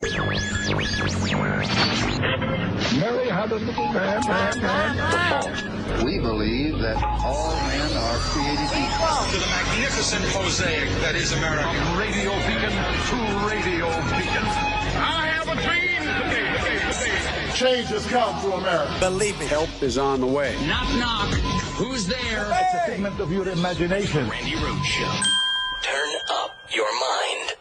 Mary had a little man. We believe that all men are created equal. To the magnificent mosaic that is America. From radio beacon to radio beacon. I have a dream. Change has come to America. Believe me. Help is on the way. Knock, knock. Who's there? It's a figment of your imagination. Randi Rhodes Show. Turn up your mind.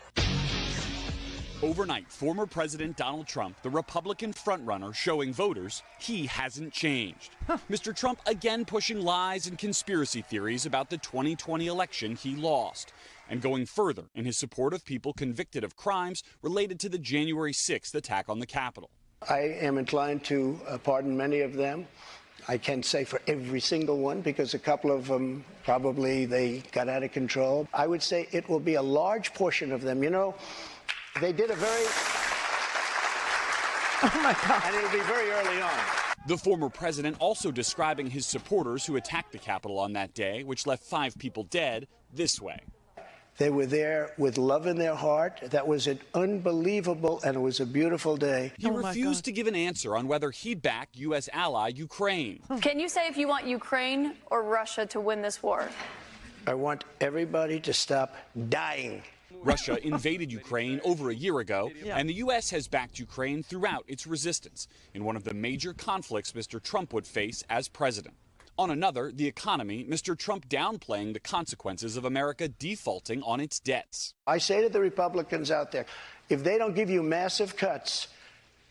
Overnight, former President Donald Trump, the Republican frontrunner, showing voters he hasn't changed. Mr. Trump again pushing lies and conspiracy theories about the 2020 election he lost, and going further in his support of people convicted of crimes related to the January 6th attack on the Capitol. I am inclined to pardon many of them. I can't say for every single one because a couple of them probably they got out of control. I would say it will be a large portion of them. You know, they did a very... Oh, my God. And it'll be very early on. The former president also describing his supporters who attacked the Capitol on that day, which left 5 people dead, this way. They were there with love in their heart. That was an unbelievable and it was a beautiful day. He refused to give an answer on whether he'd back U.S. ally Ukraine. Can you say if you want Ukraine or Russia to win this war? I want everybody to stop dying. Russia invaded Ukraine over a year ago, and the U.S. has backed Ukraine throughout its resistance in one of the major conflicts Mr. Trump would face as president. On another, the economy, Mr. Trump downplaying the consequences of America defaulting on its debts. I say to the Republicans out there, if they don't give you massive cuts,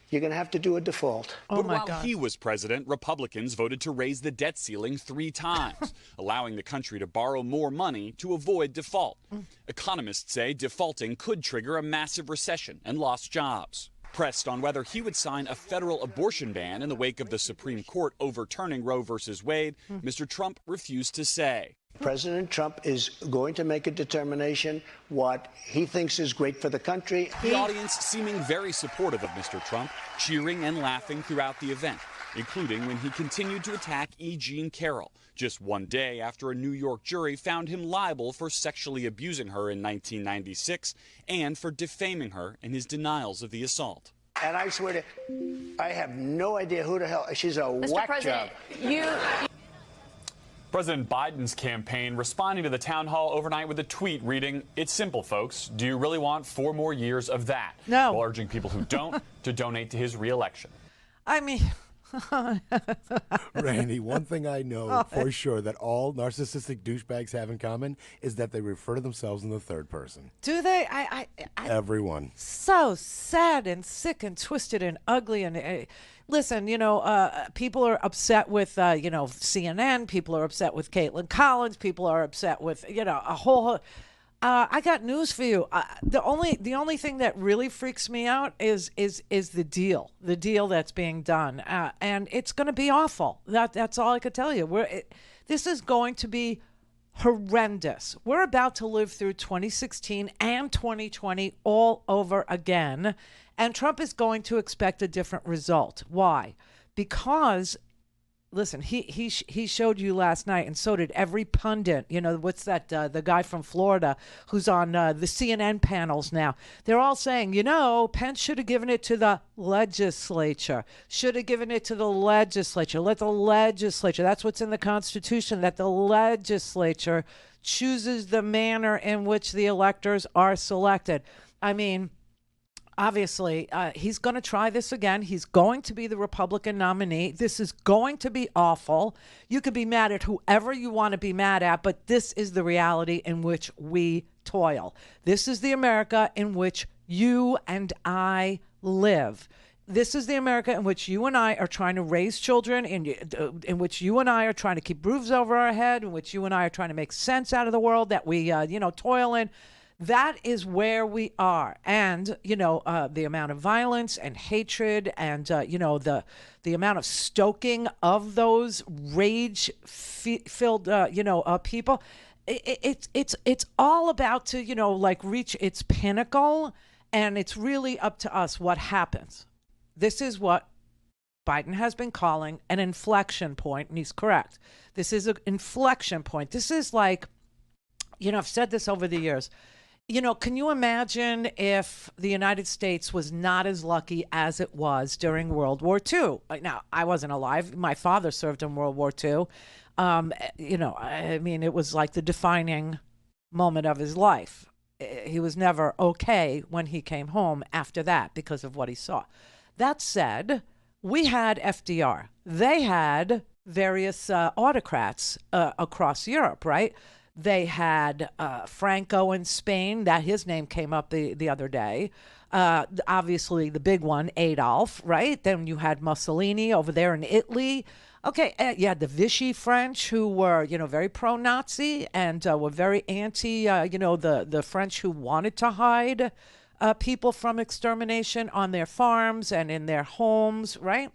you're going to have to do a default. But while he was president, Republicans voted to raise the debt ceiling 3 times, allowing the country to borrow more money to avoid default. Economists say defaulting could trigger a massive recession and lost jobs. Pressed on whether he would sign a federal abortion ban in the wake of the Supreme Court overturning Roe v. Wade, Mr. Trump refused to say. President Trump is going to make a determination what he thinks is great for the country. The audience seeming very supportive of Mr. Trump, cheering and laughing throughout the event, including when he continued to attack E. Jean Carroll, just one day after a New York jury found him liable for sexually abusing her in 1996 and for defaming her in his denials of the assault. And I swear to I have no idea who the hell. She's a whack job. President Biden's campaign responding to the town hall overnight with a tweet reading, "It's simple, folks. Do you really want 4 more years of that?" No. While urging people who don't to donate to his reelection. I mean... Randi, one thing I know for sure that all narcissistic douchebags have in common is that they refer to themselves in the third person. Do they? Everyone. So sad and sick and twisted and ugly. And listen, you know, people are upset with, you know, CNN. People are upset with Caitlin Collins. People are upset with, you know, a whole... I got news for you. The only thing that really freaks me out is the deal that's being done, and it's going to be awful. That's all I could tell you. This is going to be horrendous. We're about to live through 2016 and 2020 all over again, and Trump is going to expect a different result. Why? Because. Listen, he showed you last night, and so did every pundit. You know, what's that, the guy from Florida who's on the CNN panels now. They're all saying, you know, Pence should have given it to the legislature. Should have given it to the legislature. Let the legislature, that's what's in the Constitution, that the legislature chooses the manner in which the electors are selected. I mean... Obviously, he's going to try this again. He's going to be the Republican nominee. This is going to be awful. You could be mad at whoever you want to be mad at, but this is the reality in which we toil. This is the America in which you and I live. This is the America in which you and I are trying to raise children, in which you and I are trying to keep roofs over our head, in which you and I are trying to make sense out of the world that we, toil in. That is where we are. And, the amount of violence and hatred and, the amount of stoking of those rage-filled, people, it's all about to, reach its pinnacle, and it's really up to us what happens. This is what Biden has been calling an inflection point, and he's correct. This is an inflection point. This is like, I've said this over the years. Can you imagine if the United States was not as lucky as it was during World War II? Now, I wasn't alive. My father served in World War II. It was like the defining moment of his life. He was never okay when he came home after that because of what he saw. That said, we had FDR. They had various autocrats across Europe, right? They had Franco in Spain. That his name came up the other day. Obviously, the big one, Adolf, right? Then you had Mussolini over there in Italy. Okay, you had the Vichy French, who were, very pro-Nazi and were very anti, the French who wanted to hide people from extermination on their farms and in their homes, right?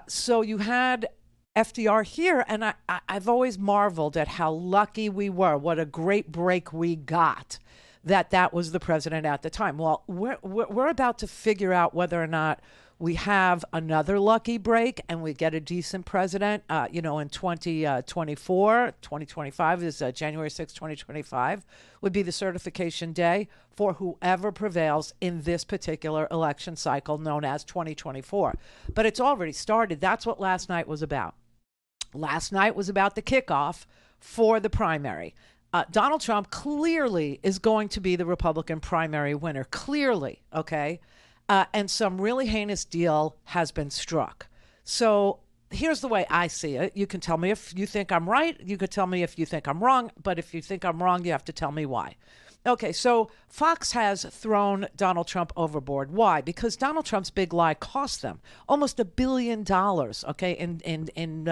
So you had FDR here, and I've always marveled at how lucky we were, what a great break we got, that was the president at the time. Well, we're about to figure out whether or not we have another lucky break and we get a decent president, in 2024, 2025 is January 6, 2025, would be the certification day for whoever prevails in this particular election cycle known as 2024. But it's already started. That's what last night was about. Last night was about the kickoff for the primary. Donald Trump clearly is going to be the Republican primary winner, clearly, okay? And some really heinous deal has been struck. So here's the way I see it. You can tell me if you think I'm right. You could tell me if you think I'm wrong. But if you think I'm wrong, you have to tell me why. Okay, so Fox has thrown Donald Trump overboard. Why? Because Donald Trump's big lie cost them almost $1 billion, okay, in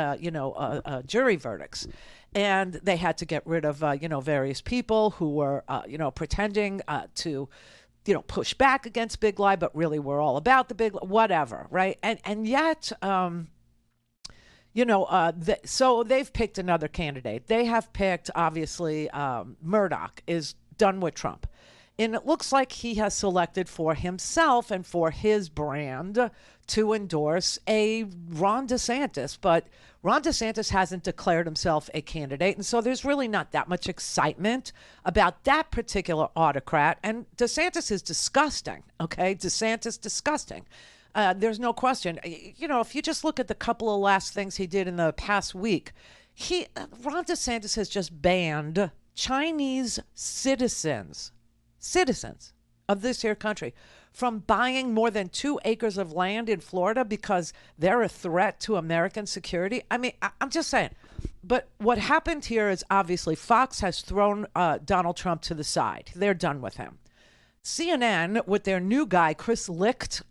jury verdicts. And they had to get rid of, various people who were, pretending to, push back against big lie, but really were all about the big lie, whatever, right? And yet, so they've picked another candidate. They have picked, obviously, Murdoch is done with Trump. And it looks like he has selected for himself and for his brand to endorse a Ron DeSantis. But Ron DeSantis hasn't declared himself a candidate. And so there's really not that much excitement about that particular autocrat. And DeSantis is disgusting, okay? DeSantis, disgusting. There's no question. If you just look at the couple of last things he did in the past week, Ron DeSantis has just banned Chinese citizens of this here country from buying more than 2 acres of land in Florida because they're a threat to American security. I mean, I'm just saying. But what happened here is obviously Fox has thrown Donald Trump to the side. They're done with him. CNN, with their new guy, Chris Licht,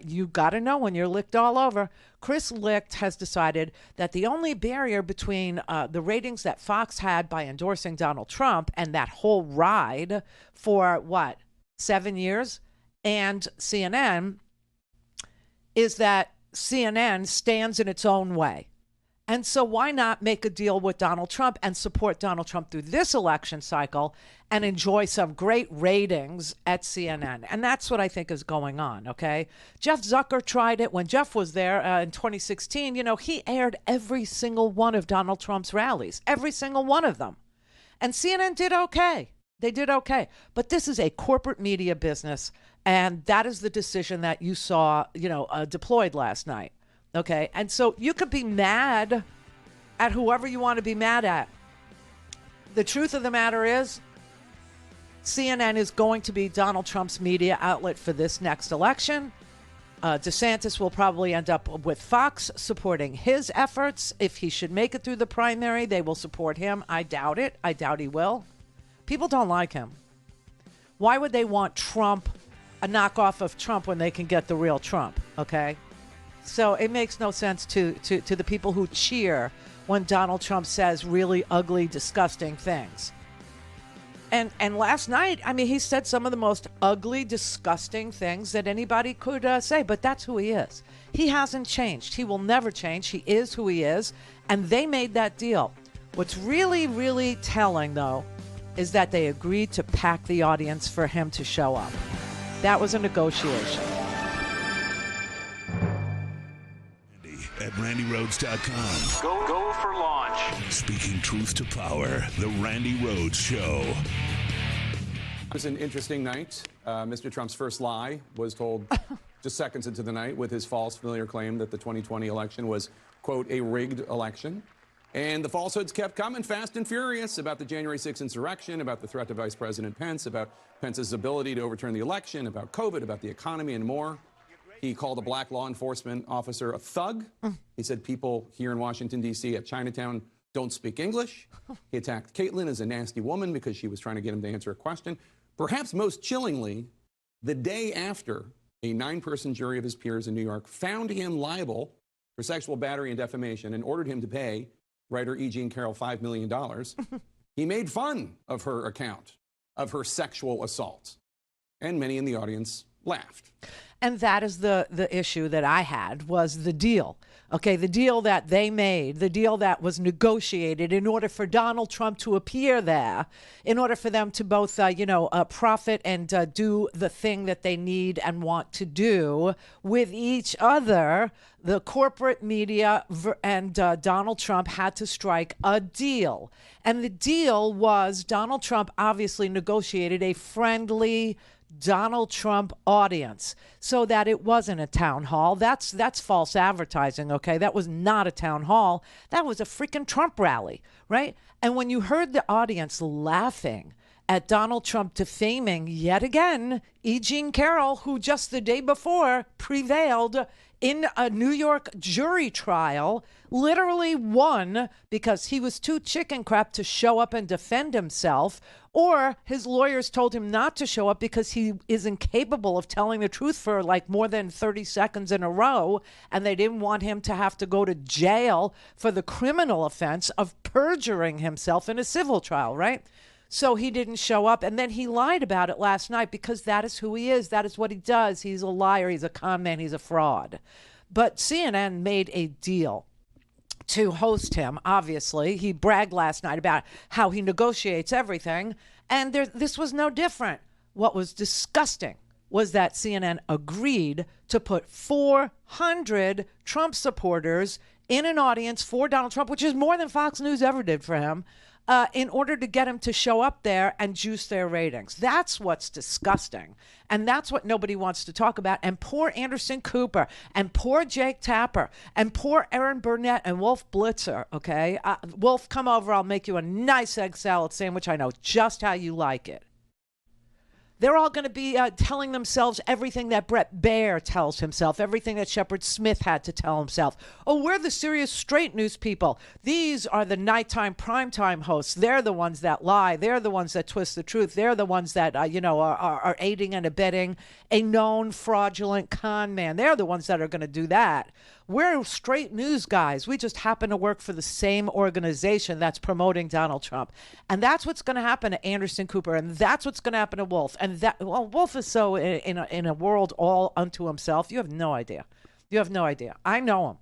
you got to know when you're licked all over, Chris Licht has decided that the only barrier between the ratings that Fox had by endorsing Donald Trump and that whole ride for, 7 years, and CNN, is that CNN stands in its own way. And so why not make a deal with Donald Trump and support Donald Trump through this election cycle and enjoy some great ratings at CNN? And that's what I think is going on, okay? Jeff Zucker tried it when Jeff was there in 2016. He aired every single one of Donald Trump's rallies, every single one of them. And CNN did okay. They did okay. But this is a corporate media business, and that is the decision that you saw, deployed last night. Okay, and so you could be mad at whoever you want to be mad at. The truth of the matter is, CNN is going to be Donald Trump's media outlet for this next election. DeSantis will probably end up with Fox supporting his efforts. If he should make it through the primary, they will support him. I doubt it. I doubt he will. People don't like him. Why would they want Trump, a knockoff of Trump, when they can get the real Trump, okay? So it makes no sense to the people who cheer when Donald Trump says really ugly, disgusting things. And last night, I mean, he said some of the most ugly, disgusting things that anybody could say, but that's who he is. He hasn't changed. He will never change. He is who he is, and they made that deal. What's really, really telling, though, is that they agreed to pack the audience for him to show up. That was a negotiation. At RandiRhodes.com. Go for launch. Speaking truth to power, The Randi Rhodes Show. It was an interesting night. Mr. Trump's first lie was told just seconds into the night with his false, familiar claim that the 2020 election was, quote, a rigged election. And the falsehoods kept coming fast and furious about the January 6th insurrection, about the threat to Vice President Pence, about Pence's ability to overturn the election, about COVID, about the economy, and more. He called a black law enforcement officer a thug. He said people here in Washington, D.C. at Chinatown don't speak English. He attacked Caitlyn as a nasty woman because she was trying to get him to answer a question. Perhaps most chillingly, the day after a 9-person jury of his peers in New York found him liable for sexual battery and defamation and ordered him to pay writer E. Jean Carroll $5 million, he made fun of her account of her sexual assault. And many in the audience laughed. And that is the issue that I had, was the deal. Okay, the deal that they made, the deal that was negotiated in order for Donald Trump to appear there, in order for them to both, profit and do the thing that they need and want to do with each other. The corporate media and Donald Trump had to strike a deal. And the deal was Donald Trump obviously negotiated a friendly Donald Trump audience so that it wasn't a town hall. That's false advertising, okay? That was not a town hall. That was a freaking Trump rally, right? And when you heard the audience laughing at Donald Trump defaming yet again E. Jean Carroll, who just the day before prevailed in a New York jury trial, literally won because he was too chicken crap to show up and defend himself, or his lawyers told him not to show up because he is incapable of telling the truth for like more than 30 seconds in a row, and they didn't want him to have to go to jail for the criminal offense of perjuring himself in a civil trial, right? So he didn't show up, and then he lied about it last night because that is who he is. That is what he does. He's a liar. He's a con man. He's a fraud. But CNN made a deal to host him, obviously. He bragged last night about how he negotiates everything, and this was no different. What was disgusting was that CNN agreed to put 400 Trump supporters in an audience for Donald Trump, which is more than Fox News ever did for him, in order to get him to show up there and juice their ratings. That's what's disgusting. And that's what nobody wants to talk about. And poor Anderson Cooper and poor Jake Tapper and poor Aaron Burnett and Wolf Blitzer, okay? Wolf, come over. I'll make you a nice egg salad sandwich. I know just how you like it. They're all going to be telling themselves everything that Brett Baer tells himself, everything that Shepard Smith had to tell himself. Oh, we're the serious straight news people. These are the nighttime primetime hosts. They're the ones that lie. They're the ones that twist the truth. They're the ones that, are aiding and abetting a known fraudulent con man. They're the ones that are going to do that. We're straight news guys. We just happen to work for the same organization that's promoting Donald Trump. And that's what's going to happen to Anderson Cooper. And that's what's going to happen to Wolf. And Wolf is so in a world all unto himself. You have no idea. You have no idea. I know him.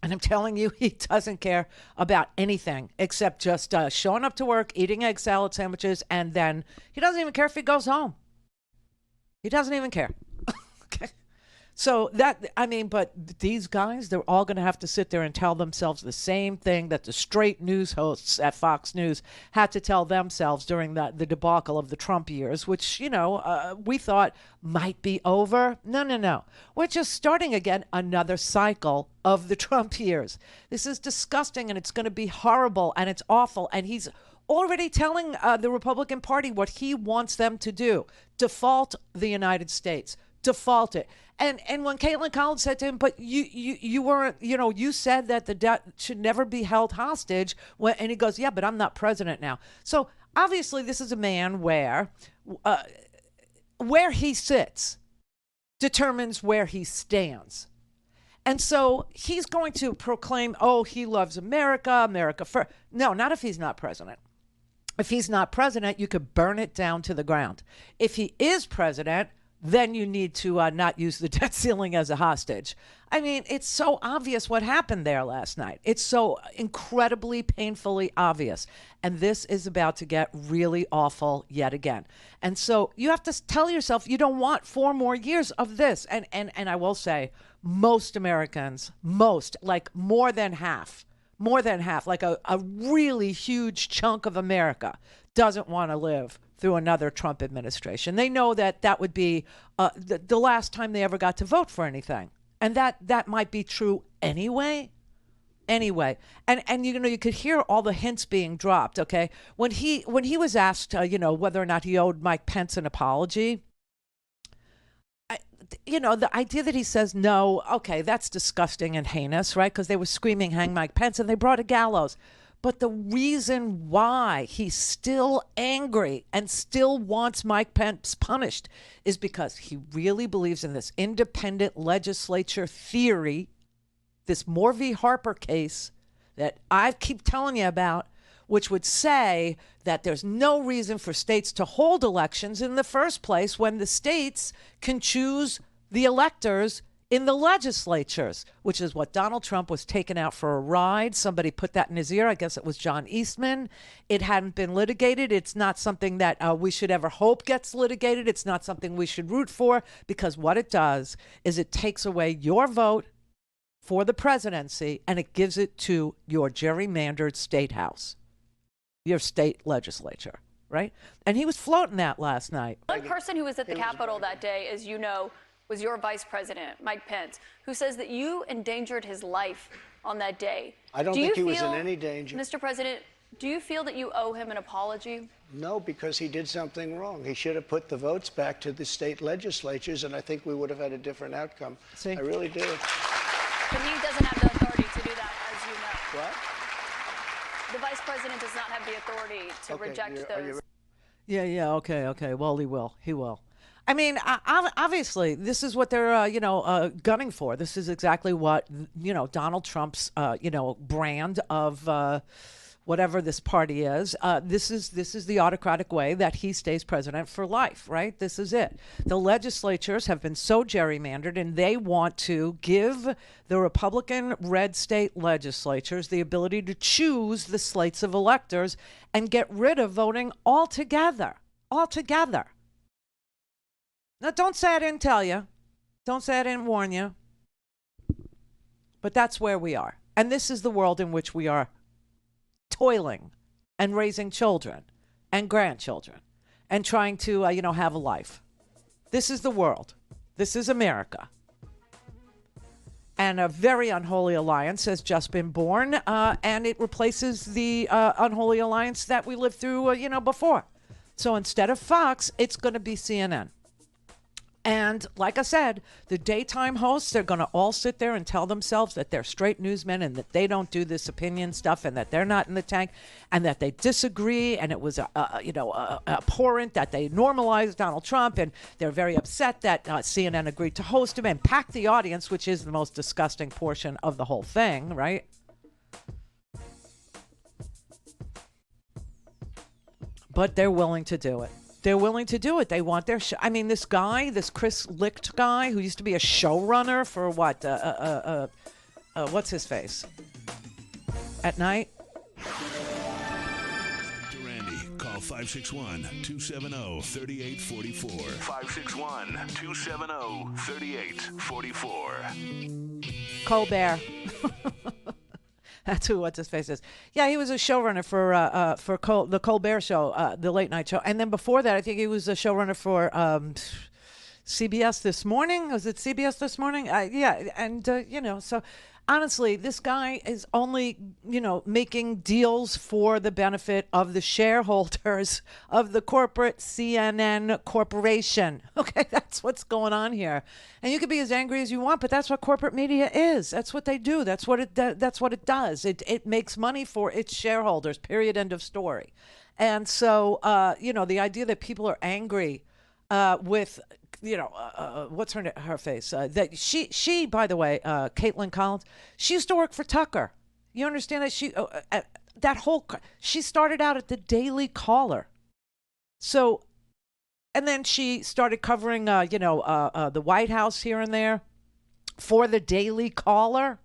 And I'm telling you, he doesn't care about anything except just showing up to work, eating egg salad sandwiches, and then he doesn't even care if he goes home. He doesn't even care. Okay. So but these guys, they're all going to have to sit there and tell themselves the same thing that the straight news hosts at Fox News had to tell themselves during the debacle of the Trump years, which, we thought might be over. No. We're just starting again another cycle of the Trump years. This is disgusting, and it's going to be horrible, and it's awful, and he's already telling the Republican Party what he wants them to do. Default the United States. Default it. And when Caitlin Collins said to him, but you weren't, you said that the debt should never be held hostage. And he goes, yeah, but I'm not president now. So obviously this is a man where he sits determines where he stands. And so he's going to proclaim, oh, he loves America, America first. No, not if he's not president. If he's not president, you could burn it down to the ground. If he is president, then you need to not use the debt ceiling as a hostage. I mean, it's so obvious what happened there last night. It's so incredibly painfully obvious. And this is about to get really awful yet again. And so you have to tell yourself you don't want 4 more years of this. And I will say, most Americans, like more than half, like a really huge chunk of America doesn't want to live through another Trump administration. They know that that would be the last time they ever got to vote for anything. And that might be true anyway. And you could hear all the hints being dropped, okay? When he was asked, whether or not he owed Mike Pence an apology, the idea that he says no, okay, that's disgusting and heinous, right? Because they were screaming, hang Mike Pence, and they brought a gallows. But the reason why he's still angry and still wants Mike Pence punished is because he really believes in this independent legislature theory, this Moore v. Harper case that I keep telling you about, which would say that there's no reason for states to hold elections in the first place when the states can choose the electors in the legislatures, which is what Donald Trump was taken out for a ride. Somebody put that in his ear. I guess it was John Eastman. It hadn't been litigated. It's not something that we should ever hope gets litigated. It's not something we should root for, because what it does is it takes away your vote for the presidency and it gives it to your gerrymandered state house, your state legislature, right? And he was floating that last night. One person who was at the Capitol that day, as you know, was your vice president, Mike Pence, who says that you endangered his life on that day. I don't think he was in any danger. Mr. President, do you feel that you owe him an apology? No, because he did something wrong. He should have put the votes back to the state legislatures, and I think we would have had a different outcome. See? I really do. But he doesn't have the authority to do that, as you know. What? The vice president does not have the authority to reject those. Yeah, okay. Well, he will. I mean, obviously, this is what they're, gunning for. This is exactly what, Donald Trump's, brand of whatever this party is. This is the autocratic way that he stays president for life, right? This is it. The legislatures have been so gerrymandered, and they want to give the Republican red state legislatures the ability to choose the slates of electors and get rid of voting altogether. Now, don't say I didn't tell you. Don't say I didn't warn you. But that's where we are. And this is the world in which we are toiling and raising children and grandchildren and trying to, have a life. This is the world. This is America. And a very unholy alliance has just been born, and it replaces the unholy alliance that we lived through, before. So instead of Fox, it's going to be CNN. And like I said, the daytime hosts, they're going to all sit there and tell themselves that they're straight newsmen and that they don't do this opinion stuff and that they're not in the tank and that they disagree. And it was, abhorrent that they normalized Donald Trump. And they're very upset that CNN agreed to host him and pack the audience, which is the most disgusting portion of the whole thing, right? But they're willing to do it. They want their show. I mean, this Chris Licht guy, who used to be a showrunner for what? What's his face? At night? Randy, call 561-270-3844. 561-270-3844. Colbert. That's who what's his face is. Yeah, he was a showrunner for the Colbert Show, the late night show, and then before that, I think he was a showrunner for CBS This Morning. Was it CBS This Morning? Yeah, and so honestly, this guy is only making deals for the benefit of the shareholders of the corporate CNN corporation. Okay, that's what's going on here. And you can be as angry as you want, but that's what corporate media is. That's what they do. That's what it does. It makes money for its shareholders. Period. End of story. And so the idea that people are angry with what's her face? That she, by the way, Caitlin Collins, she used to work for Tucker. You understand that she started out at the Daily Caller. So, and then she started covering, the White House here and there for the Daily Caller.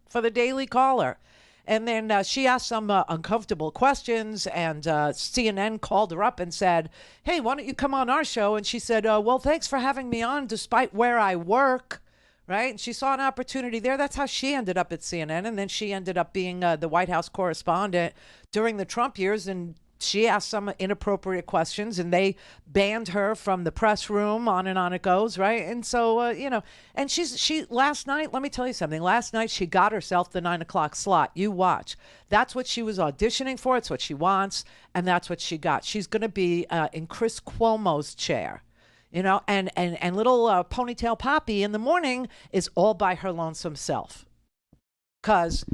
And then she asked some uncomfortable questions, and CNN called her up and said, hey, why don't you come on our show? And she said, well, thanks for having me on despite where I work, right? And she saw an opportunity there. That's how she ended up at CNN. And then she ended up being the White House correspondent during the Trump years and she asked some inappropriate questions, and they banned her from the press room. On and on it goes, right? And so, and she last night, let me tell you something. Last night, she got herself the 9 o'clock slot. You watch. That's what she was auditioning for. It's what she wants, and that's what she got. She's going to be in Chris Cuomo's chair. And little ponytail Poppy in the morning is all by her lonesome self. Because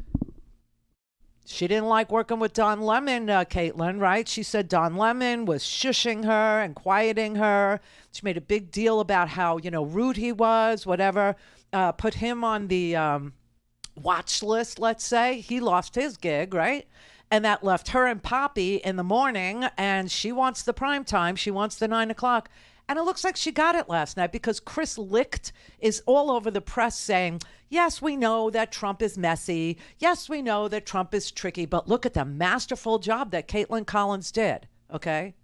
she didn't like working with Don Lemon, Caitlin, right? She said Don Lemon was shushing her and quieting her. She made a big deal about how, rude he was, whatever. Put him on the watch list, let's say. He lost his gig, right? And that left her and Poppy in the morning, and she wants the prime time. She wants the 9 o'clock. And it looks like she got it last night because Chris Licht is all over the press saying, yes, we know that Trump is messy. Yes, we know that Trump is tricky. But look at the masterful job that Caitlin Collins did. Okay.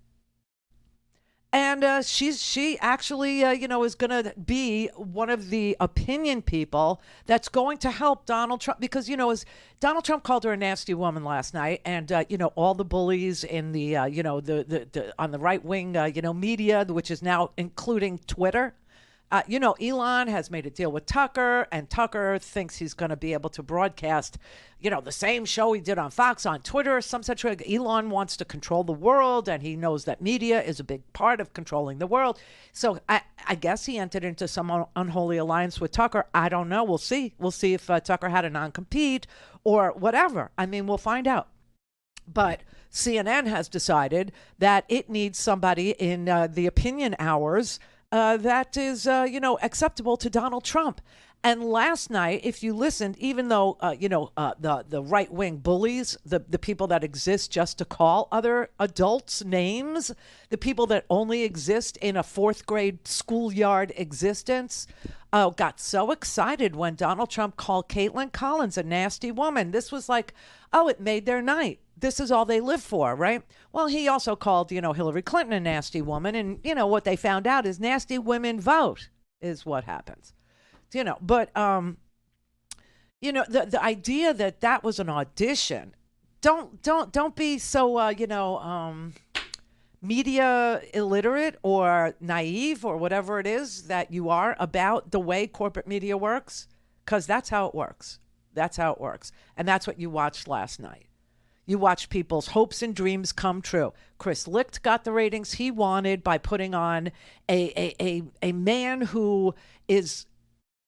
And she actually, is going to be one of the opinion people that's going to help Donald Trump because, as Donald Trump called her a nasty woman last night, and all the bullies in the the on the right wing media, which is now including Twitter. Elon has made a deal with Tucker, and Tucker thinks he's going to be able to broadcast, the same show he did on Fox on Twitter or some such. Elon wants to control the world, and he knows that media is a big part of controlling the world. So I guess he entered into some unholy alliance with Tucker. I don't know. We'll see. We'll see if Tucker had a non-compete or whatever. I mean, we'll find out. But CNN has decided that it needs somebody in the opinion hours that is, acceptable to Donald Trump. And last night, if you listened, even though, the right-wing bullies, the people that exist just to call other adults names, the people that only exist in a fourth-grade schoolyard existence, got so excited when Donald Trump called Caitlin Collins a nasty woman. This was like, it made their night. This is all they live for, right? Well, he also called, Hillary Clinton a nasty woman. And, what they found out is nasty women vote is what happens. But, the idea that was an audition, don't be so, media illiterate or naive or whatever it is that you are about the way corporate media works, because that's how it works. That's how it works. And that's what you watched last night. You watch people's hopes and dreams come true. Chris Licht got the ratings he wanted by putting on a man who is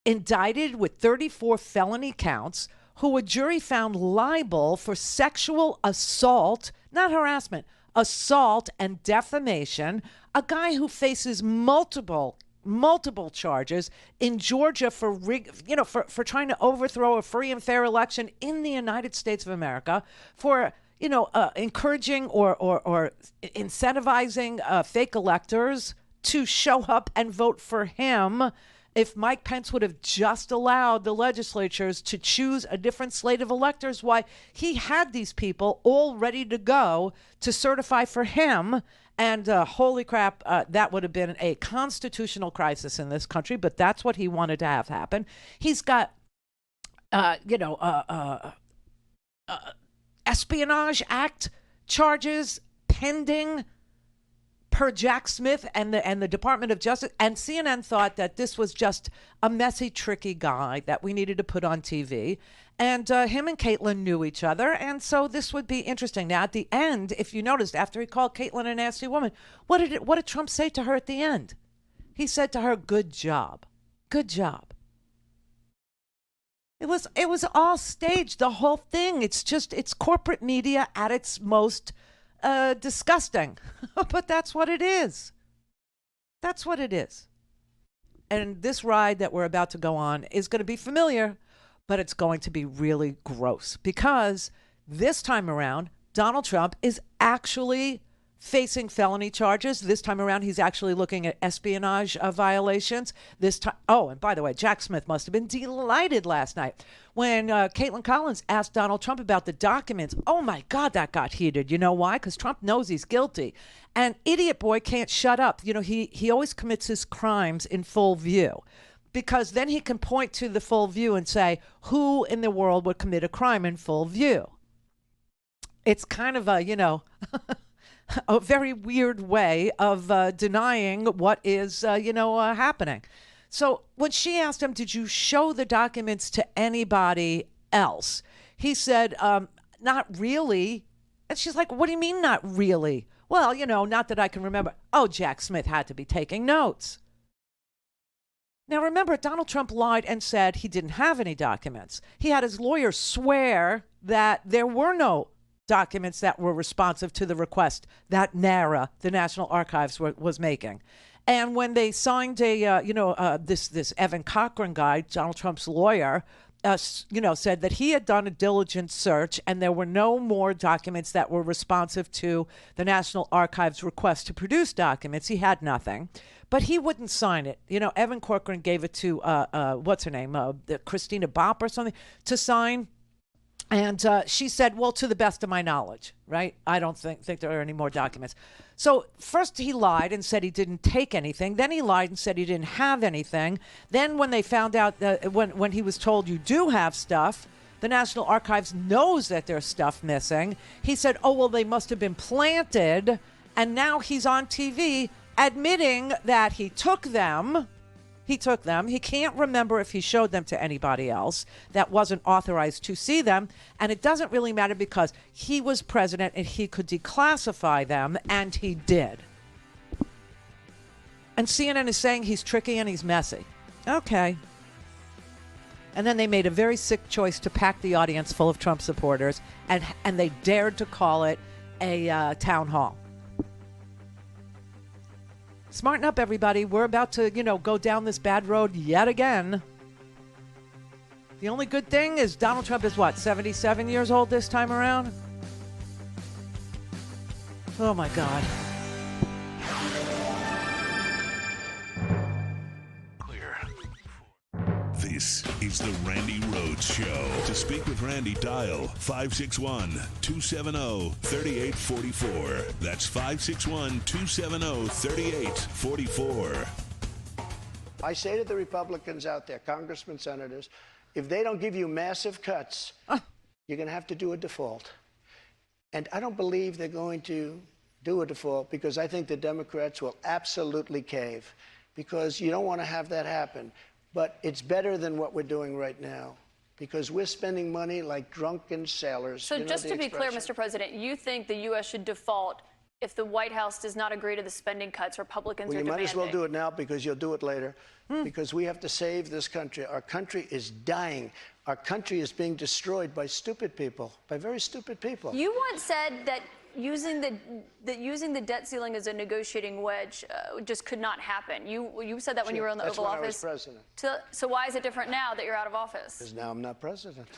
indicted with 34 felony counts, who a jury found liable for sexual assault, not harassment, assault and defamation, a guy who faces multiple charges in Georgia for trying to overthrow a free and fair election in the United States of America, for encouraging or incentivizing fake electors to show up and vote for him. If Mike Pence would have just allowed the legislatures to choose a different slate of electors, why he had these people all ready to go to certify for him. And holy crap, that would have been a constitutional crisis in this country. But that's what he wanted to have happen. He's got, Espionage Act charges pending per Jack Smith and the Department of Justice. And CNN thought that this was just a messy, tricky guy that we needed to put on TV. And him and Caitlin knew each other. And so this would be interesting. Now, at the end, if you noticed, after he called Caitlin a nasty woman, what did Trump say to her at the end? He said to her, good job. Good job. It was all staged, the whole thing. It's corporate media at its most disgusting. But that's what it is. That's what it is. And this ride that we're about to go on is going to be familiar, but it's going to be really gross, because this time around, Donald Trump is actually facing felony charges. This time around, he's actually looking at espionage violations. This time, and by the way, Jack Smith must have been delighted last night when Caitlin Collins asked Donald Trump about the documents. Oh my God, that got heated. You know why? Because Trump knows he's guilty. And idiot boy can't shut up. He always commits his crimes in full view, because then he can point to the full view and say, who in the world would commit a crime in full view? It's kind of a, a very weird way of denying what is, happening. So when she asked him, did you show the documents to anybody else? He said, not really. And she's like, what do you mean not really? Well, not that I can remember. Oh, Jack Smith had to be taking notes. Now, remember, Donald Trump lied and said he didn't have any documents. He had his lawyer swear that there were no documents that were responsive to the request that NARA, the National Archives, was making. And when they signed this Evan Cochran guy, Donald Trump's lawyer, said that he had done a diligent search and there were no more documents that were responsive to the National Archives' request to produce documents. He had nothing, but he wouldn't sign it. Evan Cochran gave it to, what's her name, Christina Bopp or something, to sign. And she said, well, to the best of my knowledge, right? I don't think there are any more documents. So first he lied and said he didn't take anything. Then he lied and said he didn't have anything. Then when they found out, when he was told you do have stuff, the National Archives knows that there's stuff missing. He said, oh, well, they must have been planted. And now he's on TV admitting that he took them. He took them. He can't remember if he showed them to anybody else that wasn't authorized to see them. And it doesn't really matter because he was president and he could declassify them, and he did. And CNN is saying he's tricky and he's messy. Okay. And then they made a very sick choice to pack the audience full of Trump supporters, and they dared to call it a town hall. Smarten up, everybody. We're about to, go down this bad road yet again. The only good thing is Donald Trump is, 77 years old this time around? Oh, my God. This is the Randi Rhodes Show. To speak with Randi, dial 561-270-3844. That's 561-270-3844. I say to the Republicans out there, congressmen, senators, if they don't give you massive cuts, you're going to have to do a default. And I don't believe they're going to do a default because I think the Democrats will absolutely cave because you don't want to have that happen. But it's better than what we're doing right now because we're spending money like drunken sailors. So just to be clear, Mr. President, you think the U.S. should default if the White House does not agree to the spending cuts Republicans are demanding? Well, you might as well do it now because you'll do it later. Because we have to save this country. Our country is dying. Our country is being destroyed by stupid people, by very stupid people. You once said that using the debt ceiling as a negotiating wedge just could not happen. You said that when you were in the Oval Office. That's when I was president. So why is it different now that you're out of office? Because now I'm not president.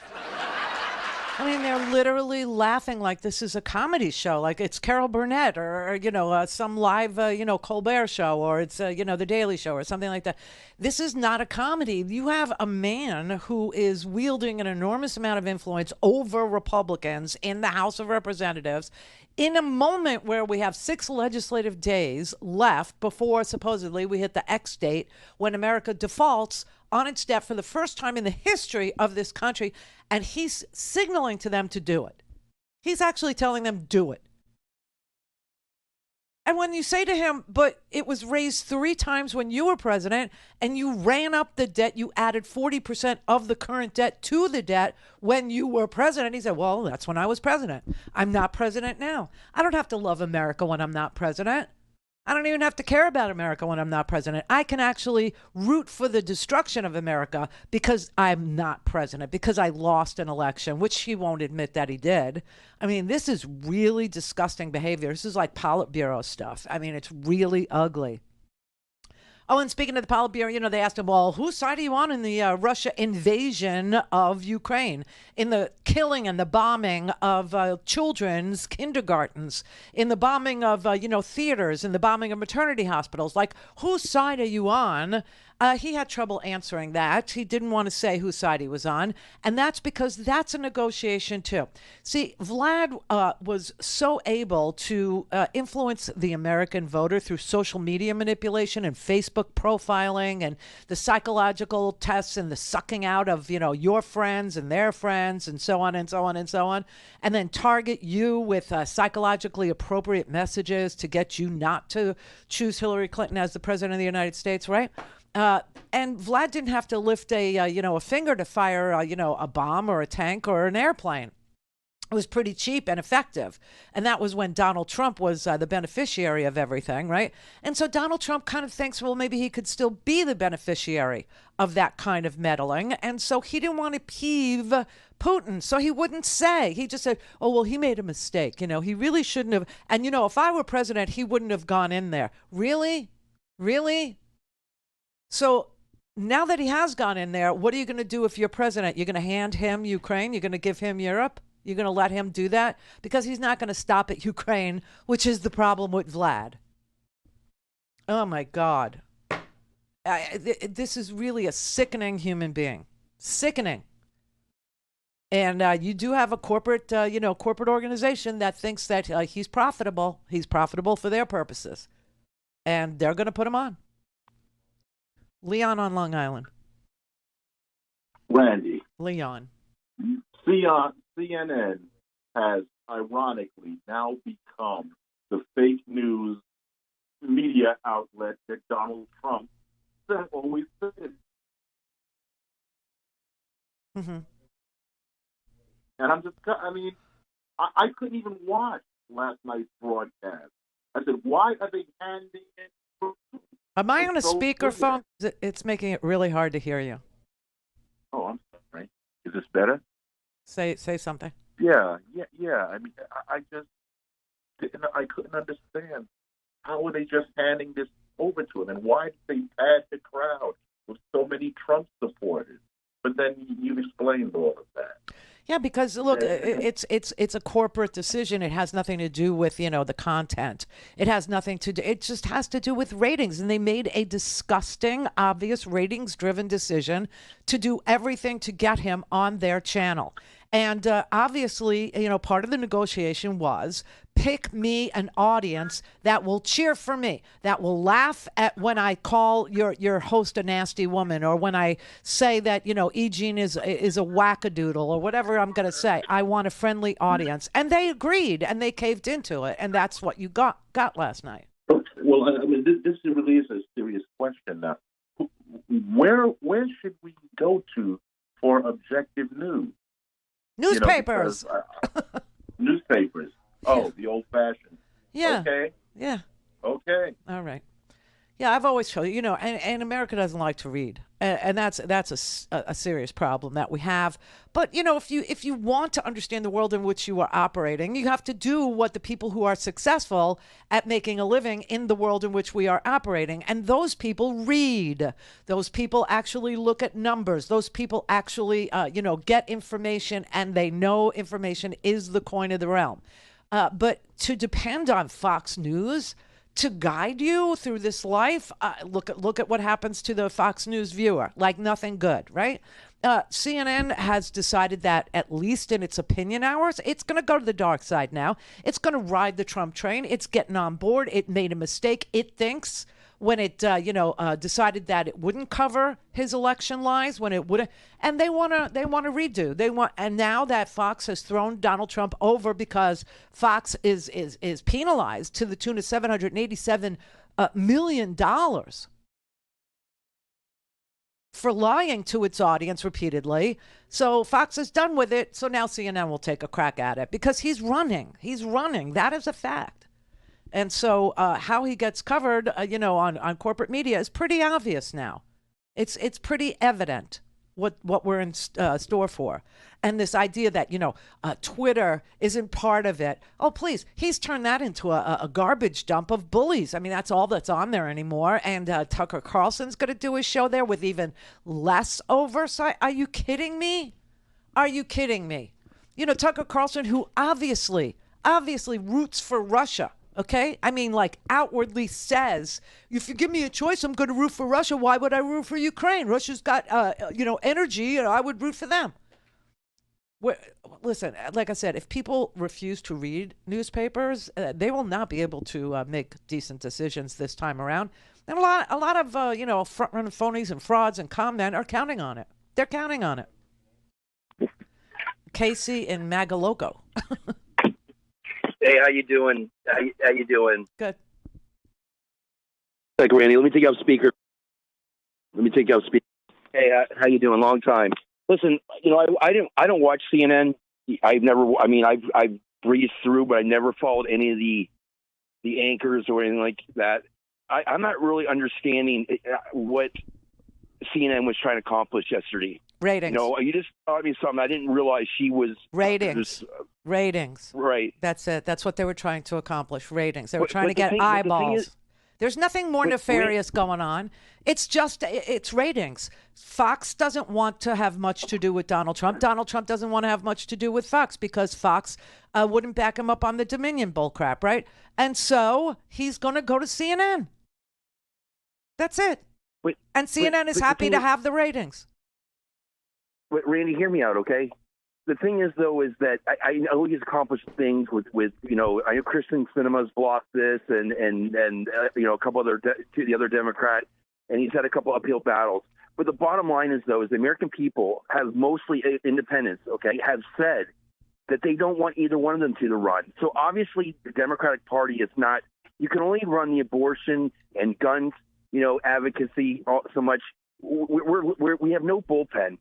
I mean, they're literally laughing like this is a comedy show, like it's Carol Burnett or some live, Colbert show, or it's, The Daily Show or something like that. This is not a comedy. You have a man who is wielding an enormous amount of influence over Republicans in the House of Representatives in a moment where we have 6 legislative days left before supposedly we hit the X date when America defaults on its debt for the first time in the history of this country, and he's signaling to them to do it. He's actually telling them, do it. And when you say to him, but it was raised 3 times when you were president, and you ran up the debt, you added 40% of the current debt to the debt when you were president, he said, well, that's when I was president. I'm not president now. I don't have to love America when I'm not president. I don't even have to care about America when I'm not president. I can actually root for the destruction of America because I'm not president, because I lost an election, which he won't admit that he did. I mean, this is really disgusting behavior. This is like Politburo stuff. I mean, it's really ugly. Oh, and speaking of the Politburo, they asked him, well, whose side are you on in the Russia invasion of Ukraine, in the killing and the bombing of children's kindergartens, in the bombing of, theaters, in the bombing of maternity hospitals? Like, whose side are you on? He had trouble answering that. He didn't want to say whose side he was on. And that's because that's a negotiation, too. See, Vlad was so able to influence the American voter through social media manipulation and Facebook profiling and the psychological tests and the sucking out of, your friends and their friends and so on and so on and so on. And then target you with psychologically appropriate messages to get you not to choose Hillary Clinton as the president of the United States, right? And Vlad didn't have to lift a finger to fire, a bomb or a tank or an airplane. It was pretty cheap and effective. And that was when Donald Trump was the beneficiary of everything, right? And so Donald Trump kind of thinks, well, maybe he could still be the beneficiary of that kind of meddling. And so he didn't want to peeve Putin. So he wouldn't say. He just said, oh, well, he made a mistake. He really shouldn't have. And, if I were president, he wouldn't have gone in there. Really? Really? So now that he has gone in there, what are you going to do if you're president? You're going to hand him Ukraine? You're going to give him Europe? You're going to let him do that? Because he's not going to stop at Ukraine, which is the problem with Vlad. Oh, my God. This is really a sickening human being. Sickening. And you do have a corporate, corporate organization that thinks that he's profitable. He's profitable for their purposes. And they're going to put him on. Leon on Long Island. Randy. Leon. CNN has ironically now become the fake news media outlet that Donald Trump always said. Mm-hmm. And I couldn't even watch last night's broadcast. I said, why are they handing it? Am I on a speakerphone? It's making it really hard to hear you. Oh, I'm sorry. Is this better? Say something. Yeah. I couldn't understand. How are they just handing this over to him? And why did they pad the crowd with so many Trump supporters? But then you explained all of that. Yeah, because look, it's a corporate decision. It has nothing to do with, the content. It has nothing to do. It just has to do with ratings. And they made a disgusting, obvious ratings-driven decision to do everything to get him on their channel. And obviously, part of the negotiation was pick me an audience that will cheer for me, that will laugh at when I call your host a nasty woman, or when I say that, E. Jean is a wackadoodle, or whatever I'm going to say. I want a friendly audience. And they agreed, and they caved into it. And that's what you got last night. Well, this really is a serious question now. Where should we go to for objective news? Newspapers. Newspapers. Oh, the old-fashioned. Yeah. Okay. Yeah. Okay. All right. Yeah, I've always told you, and America doesn't like to read, and that's a serious problem that we have. But if you want to understand the world in which you are operating, you have to do what the people who are successful at making a living in the world in which we are operating, and those people read. Those people actually look at numbers. Those people actually, get information, and they know information is the coin of the realm. But to depend on Fox News to guide you through this life, look at what happens to the Fox News viewer. Like nothing good, right? CNN has decided that, at least in its opinion hours, it's going to go to the dark side now. It's going to ride the Trump train. It's getting on board. It made a mistake, it thinks, when it decided that it wouldn't cover his election lies, when it would, and they want to redo. And now that Fox has thrown Donald Trump over because Fox is penalized to the tune of $787 million for lying to its audience repeatedly. So Fox is done with it. So now CNN will take a crack at it because he's running. That is a fact. And so how he gets covered, on corporate media is pretty obvious now. It's pretty evident what we're in store for. And this idea that, Twitter isn't part of it. Oh, please. He's turned that into a garbage dump of bullies. I mean, that's all that's on there anymore. And Tucker Carlson's going to do his show there with even less oversight. Are you kidding me? Tucker Carlson, who obviously roots for Russia. Okay? I mean, like, outwardly says, if you give me a choice, I'm going to root for Russia. Why would I root for Ukraine? Russia's got, energy, and I would root for them. Listen, like I said, if people refuse to read newspapers, they will not be able to make decent decisions this time around. And a lot of front-running phonies and frauds and con men are counting on it. They're counting on it. Casey in Magaloco. Hey, how you doing? How you doing? Good. Like Randy, let me take you off speaker. Hey, how you doing? Long time. Listen, I don't watch CNN. I've breezed through, but I never followed any of the anchors or anything like that. I'm not really understanding what CNN was trying to accomplish yesterday. Ratings. You just taught me something. I didn't realize she was ratings. Ratings. Right. That's it. That's what they were trying to accomplish. Ratings. They were trying to get eyeballs. There's nothing more nefarious going on. It's ratings. Fox doesn't want to have much to do with Donald Trump. Donald Trump doesn't want to have much to do with Fox because Fox wouldn't back him up on the Dominion bullcrap, right? And so he's going to go to CNN. That's it. And CNN is happy to have the ratings. Randy, hear me out, okay? The thing is, though, is that I know he's accomplished things with I know Kristen Sinema's blocked this and a couple the other Democrat, and he's had a couple uphill battles. But the bottom line is, though, is the American people have mostly independents, okay, have said that they don't want either one of them to run. So obviously the Democratic Party is not, you can only run the abortion and guns, advocacy so much. We have no bullpen.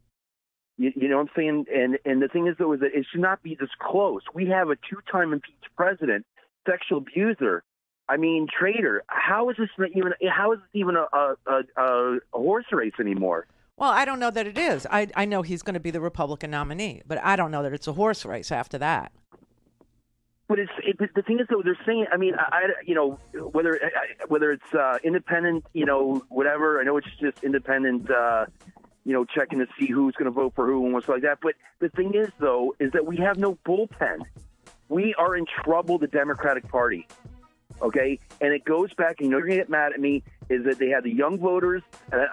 You know what I'm saying? And the thing is, though, is that it should not be this close. We have a 2-time impeached president, sexual abuser. I mean, traitor. How is this even a horse race anymore? Well, I don't know that it is. I know he's going to be the Republican nominee, but I don't know that it's a horse race after that. But the thing is, though, they're saying. I mean, whether it's independent, whatever. I know it's just independent. Checking to see who's going to vote for who and what's like that. But the thing is, though, is that we have no bullpen. We are in trouble, the Democratic Party. Okay? And it goes back, and you're going to get mad at me, is that they had the young voters, and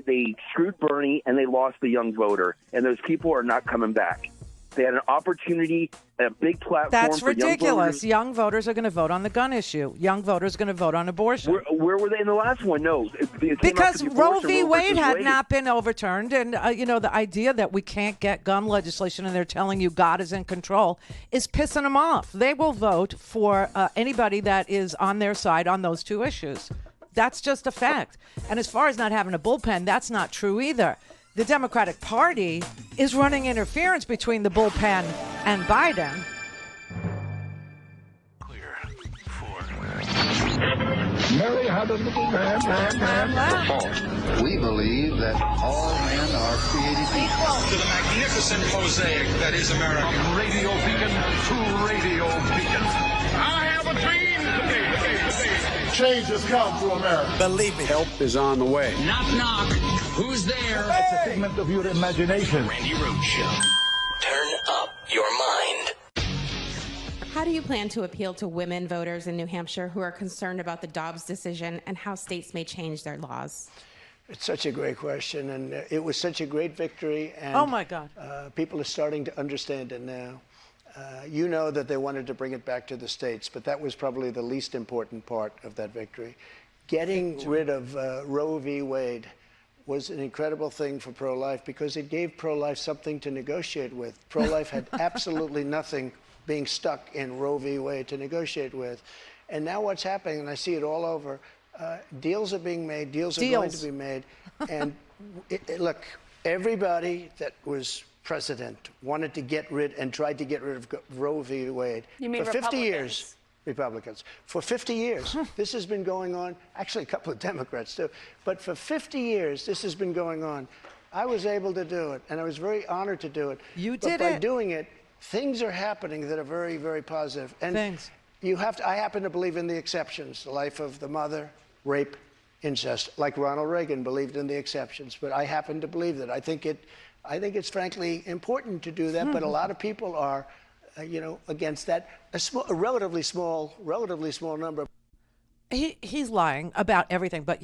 they screwed Bernie, and they lost the young voter. And those people are not coming back. They had an opportunity, a big platform. That's for ridiculous. Young voters are going to vote on the gun issue. Young voters are going to vote on abortion. Where were they in the last one? No. Because Roe v. Wade had not been overturned. And, the idea that we can't get gun legislation and they're telling you God is in control is pissing them off. They will vote for anybody that is on their side on those two issues. That's just a fact. And as far as not having a bullpen, that's not true either. The Democratic Party is running interference between the bullpen and Biden. Clear for Mary had a little man. We believe that all men are created equal. To the magnificent mosaic that is America. From radio beacon to radio beacon. I have a dream today. Change has come to America. Believe me. Help is on the way. Knock, knock. Who's there? It's a figment of your imagination. Randi Rhodes Show. Turn up your mind. How do you plan to appeal to women voters in New Hampshire who are concerned about the Dobbs decision and how states may change their laws? It's such a great question, and it was such a great victory. And, oh, my God. People are starting to understand it now. You know that they wanted to bring it back to the states, but that was probably the least important part of that victory. Getting rid of Roe v. Wade was an incredible thing for pro-life because it gave pro-life something to negotiate with. Pro-life had absolutely nothing being stuck in Roe v. Wade to negotiate with. And now what's happening, and I see it all over, deals are being made, deals are going to be made. And look, everybody that was president wanted to get rid and tried to get rid of Roe v. Wade. You mean for 50 years. Republicans. For 50 years, this has been going on. Actually, a couple of Democrats, too. But for 50 years, this has been going on. I was able to do it, and I was very honored to do it. You did it. But by doing it, things are happening that are very, very positive. And I happen to believe in the exceptions, the life of the mother, rape, incest, like Ronald Reagan believed in the exceptions. But I happen to believe that. I think it's frankly important to do that, but a lot of people are against that, a relatively small number. He's lying about everything, but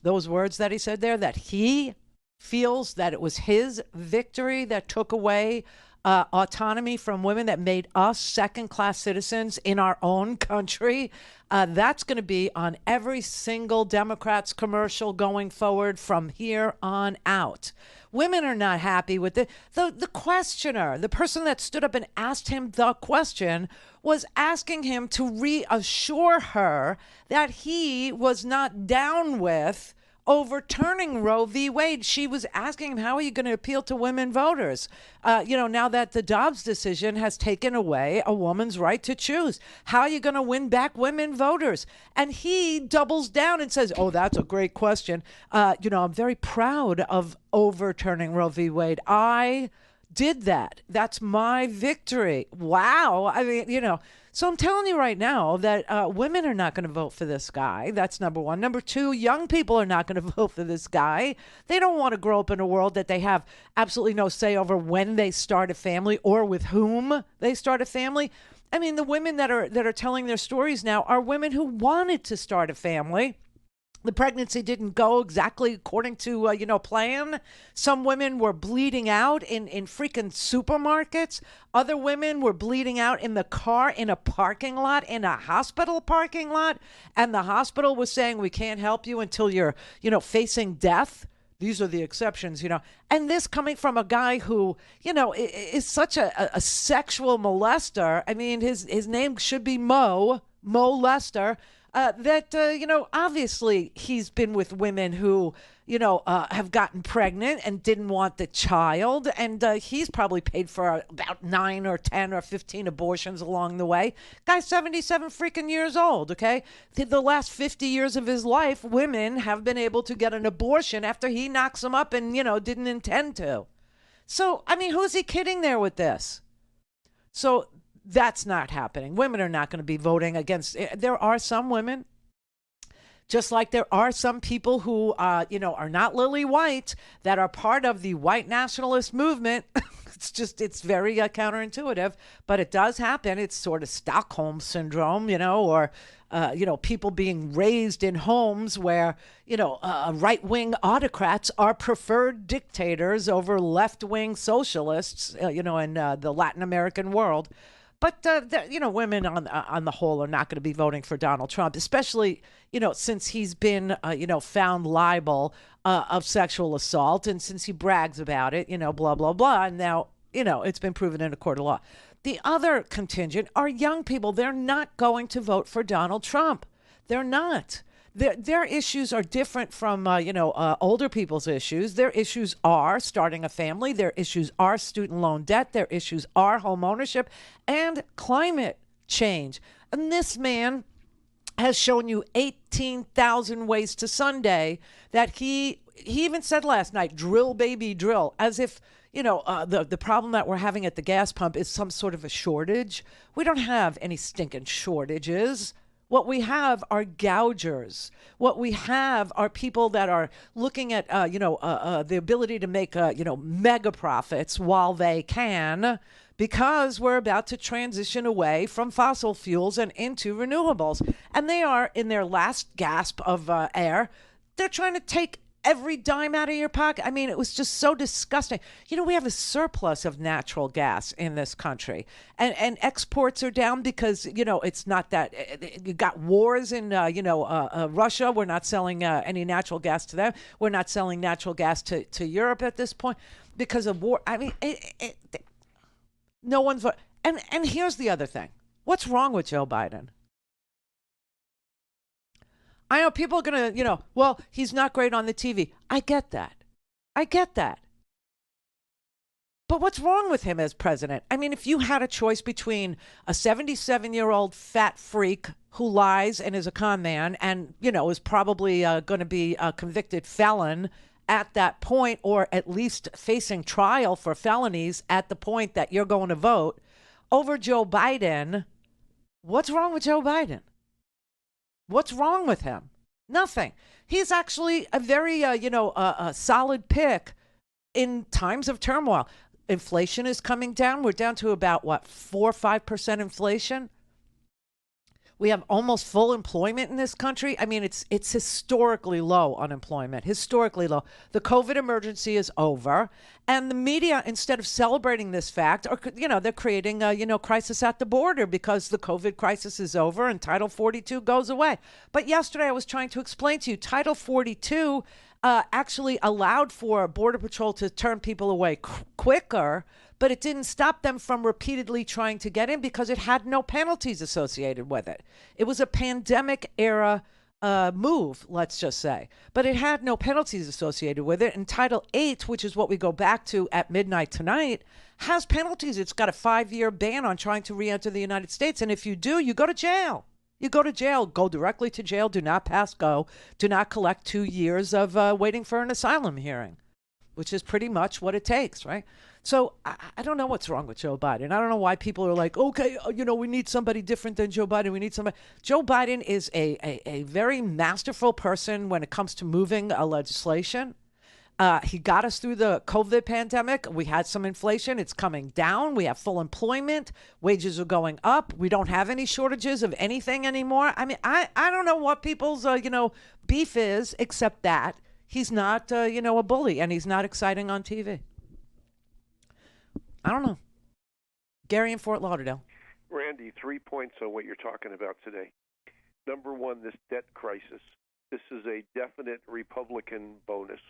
those words that he said there, that he feels that it was his victory that took away autonomy from women, that made us second-class citizens in our own country. That's going to be on every single Democrat's commercial going forward from here on out. Women are not happy with it. The questioner, the person that stood up and asked him the question, was asking him to reassure her that he was not down with overturning Roe v. Wade. She was asking him, how are you going to appeal to women voters? Now that the Dobbs decision has taken away a woman's right to choose, how are you going to win back women voters? And he doubles down and says, oh, that's a great question. I'm very proud of overturning Roe v. Wade. I did that. That's my victory. Wow. I mean, so I'm telling you right now that women are not going to vote for this guy. That's number one. Number two, young people are not going to vote for this guy. They don't want to grow up in a world that they have absolutely no say over when they start a family or with whom they start a family. I mean, the women that are telling their stories now are women who wanted to start a family. The pregnancy didn't go exactly according to, plan. Some women were bleeding out in freaking supermarkets. Other women were bleeding out in the car, in a parking lot, in a hospital parking lot. And the hospital was saying, we can't help you until you're, facing death. These are the exceptions, And this coming from a guy who, is such a sexual molester. I mean, his name should be Mo Lester. Obviously he's been with women who, have gotten pregnant and didn't want the child. And he's probably paid for about 9 or 10 or 15 abortions along the way. Guy's 77 freaking years old, okay? The last 50 years of his life, women have been able to get an abortion after he knocks them up and, didn't intend to. So, I mean, who's he kidding there with this? So that's not happening. Women are not going to be voting against. There are some women, just like there are some people who, are not lily white, that are part of the white nationalist movement. It's very counterintuitive, but it does happen. It's sort of Stockholm syndrome, or, people being raised in homes where, right-wing autocrats are preferred dictators over left-wing socialists, in the Latin American world. But, women on the whole are not going to be voting for Donald Trump, especially, since he's been, found liable of sexual assault, and since he brags about it, blah, blah, blah. And now, it's been proven in a court of law. The other contingent are young people. They're not going to vote for Donald Trump. They're not. Their issues are different from, older people's issues. Their issues are starting a family. Their issues are student loan debt. Their issues are home ownership and climate change. And this man has shown you 18,000 ways to Sunday that he even said last night, drill, baby, drill, as if, the problem that we're having at the gas pump is some sort of a shortage. We don't have any stinking shortages. What we have are gougers. What we have are people that are looking at, the ability to make, mega profits while they can, because we're about to transition away from fossil fuels and into renewables. And they are in their last gasp of air. They're trying to take every dime out of your pocket. I mean, it was just so disgusting. We have a surplus of natural gas in this country, and exports are down because, it's not that you got wars in, Russia. We're not selling any natural gas to them. We're not selling natural gas to Europe at this point because of war. I mean, no one's, and here's the other thing. What's wrong with Joe Biden? I know people are going to, well, he's not great on the TV. I get that. But what's wrong with him as president? I mean, if you had a choice between a 77-year-old fat freak who lies and is a con man and, is probably going to be a convicted felon at that point, or at least facing trial for felonies at the point that you're going to vote, over Joe Biden, what's wrong with Joe Biden? What's wrong with him? Nothing. He's actually a very, a solid pick in times of turmoil. Inflation is coming down. We're down to about, 4 or 5% inflation. We have almost full employment in this country. I mean, it's historically low unemployment, historically low. The COVID emergency is over. And the media, instead of celebrating this fact, they're creating a, crisis at the border because the COVID crisis is over and Title 42 goes away. But yesterday I was trying to explain to you, Title 42 actually allowed for Border Patrol to turn people away quicker, but it didn't stop them from repeatedly trying to get in because it had no penalties associated with it. It was a pandemic era move, let's just say, but it had no penalties associated with it. And Title 8, which is what we go back to at midnight tonight, has penalties. It's got a 5-year ban on trying to re-enter the United States. And if you do, you go to jail. You go to jail, go directly to jail, do not pass go, do not collect 2 years of waiting for an asylum hearing, which is pretty much what it takes, right? So I don't know what's wrong with Joe Biden. I don't know why people are like, okay, we need somebody different than Joe Biden. We need somebody. Joe Biden is a very masterful person when it comes to moving legislation. He got us through the COVID pandemic. We had some inflation. It's coming down. We have full employment. Wages are going up. We don't have any shortages of anything anymore. I mean, I don't know what people's, beef is, except that he's not, a bully and he's not exciting on TV. I don't know. Gary in Fort Lauderdale. Randy, 3 points on what you're talking about today. Number one, this debt crisis. This is a definite Republican bonus.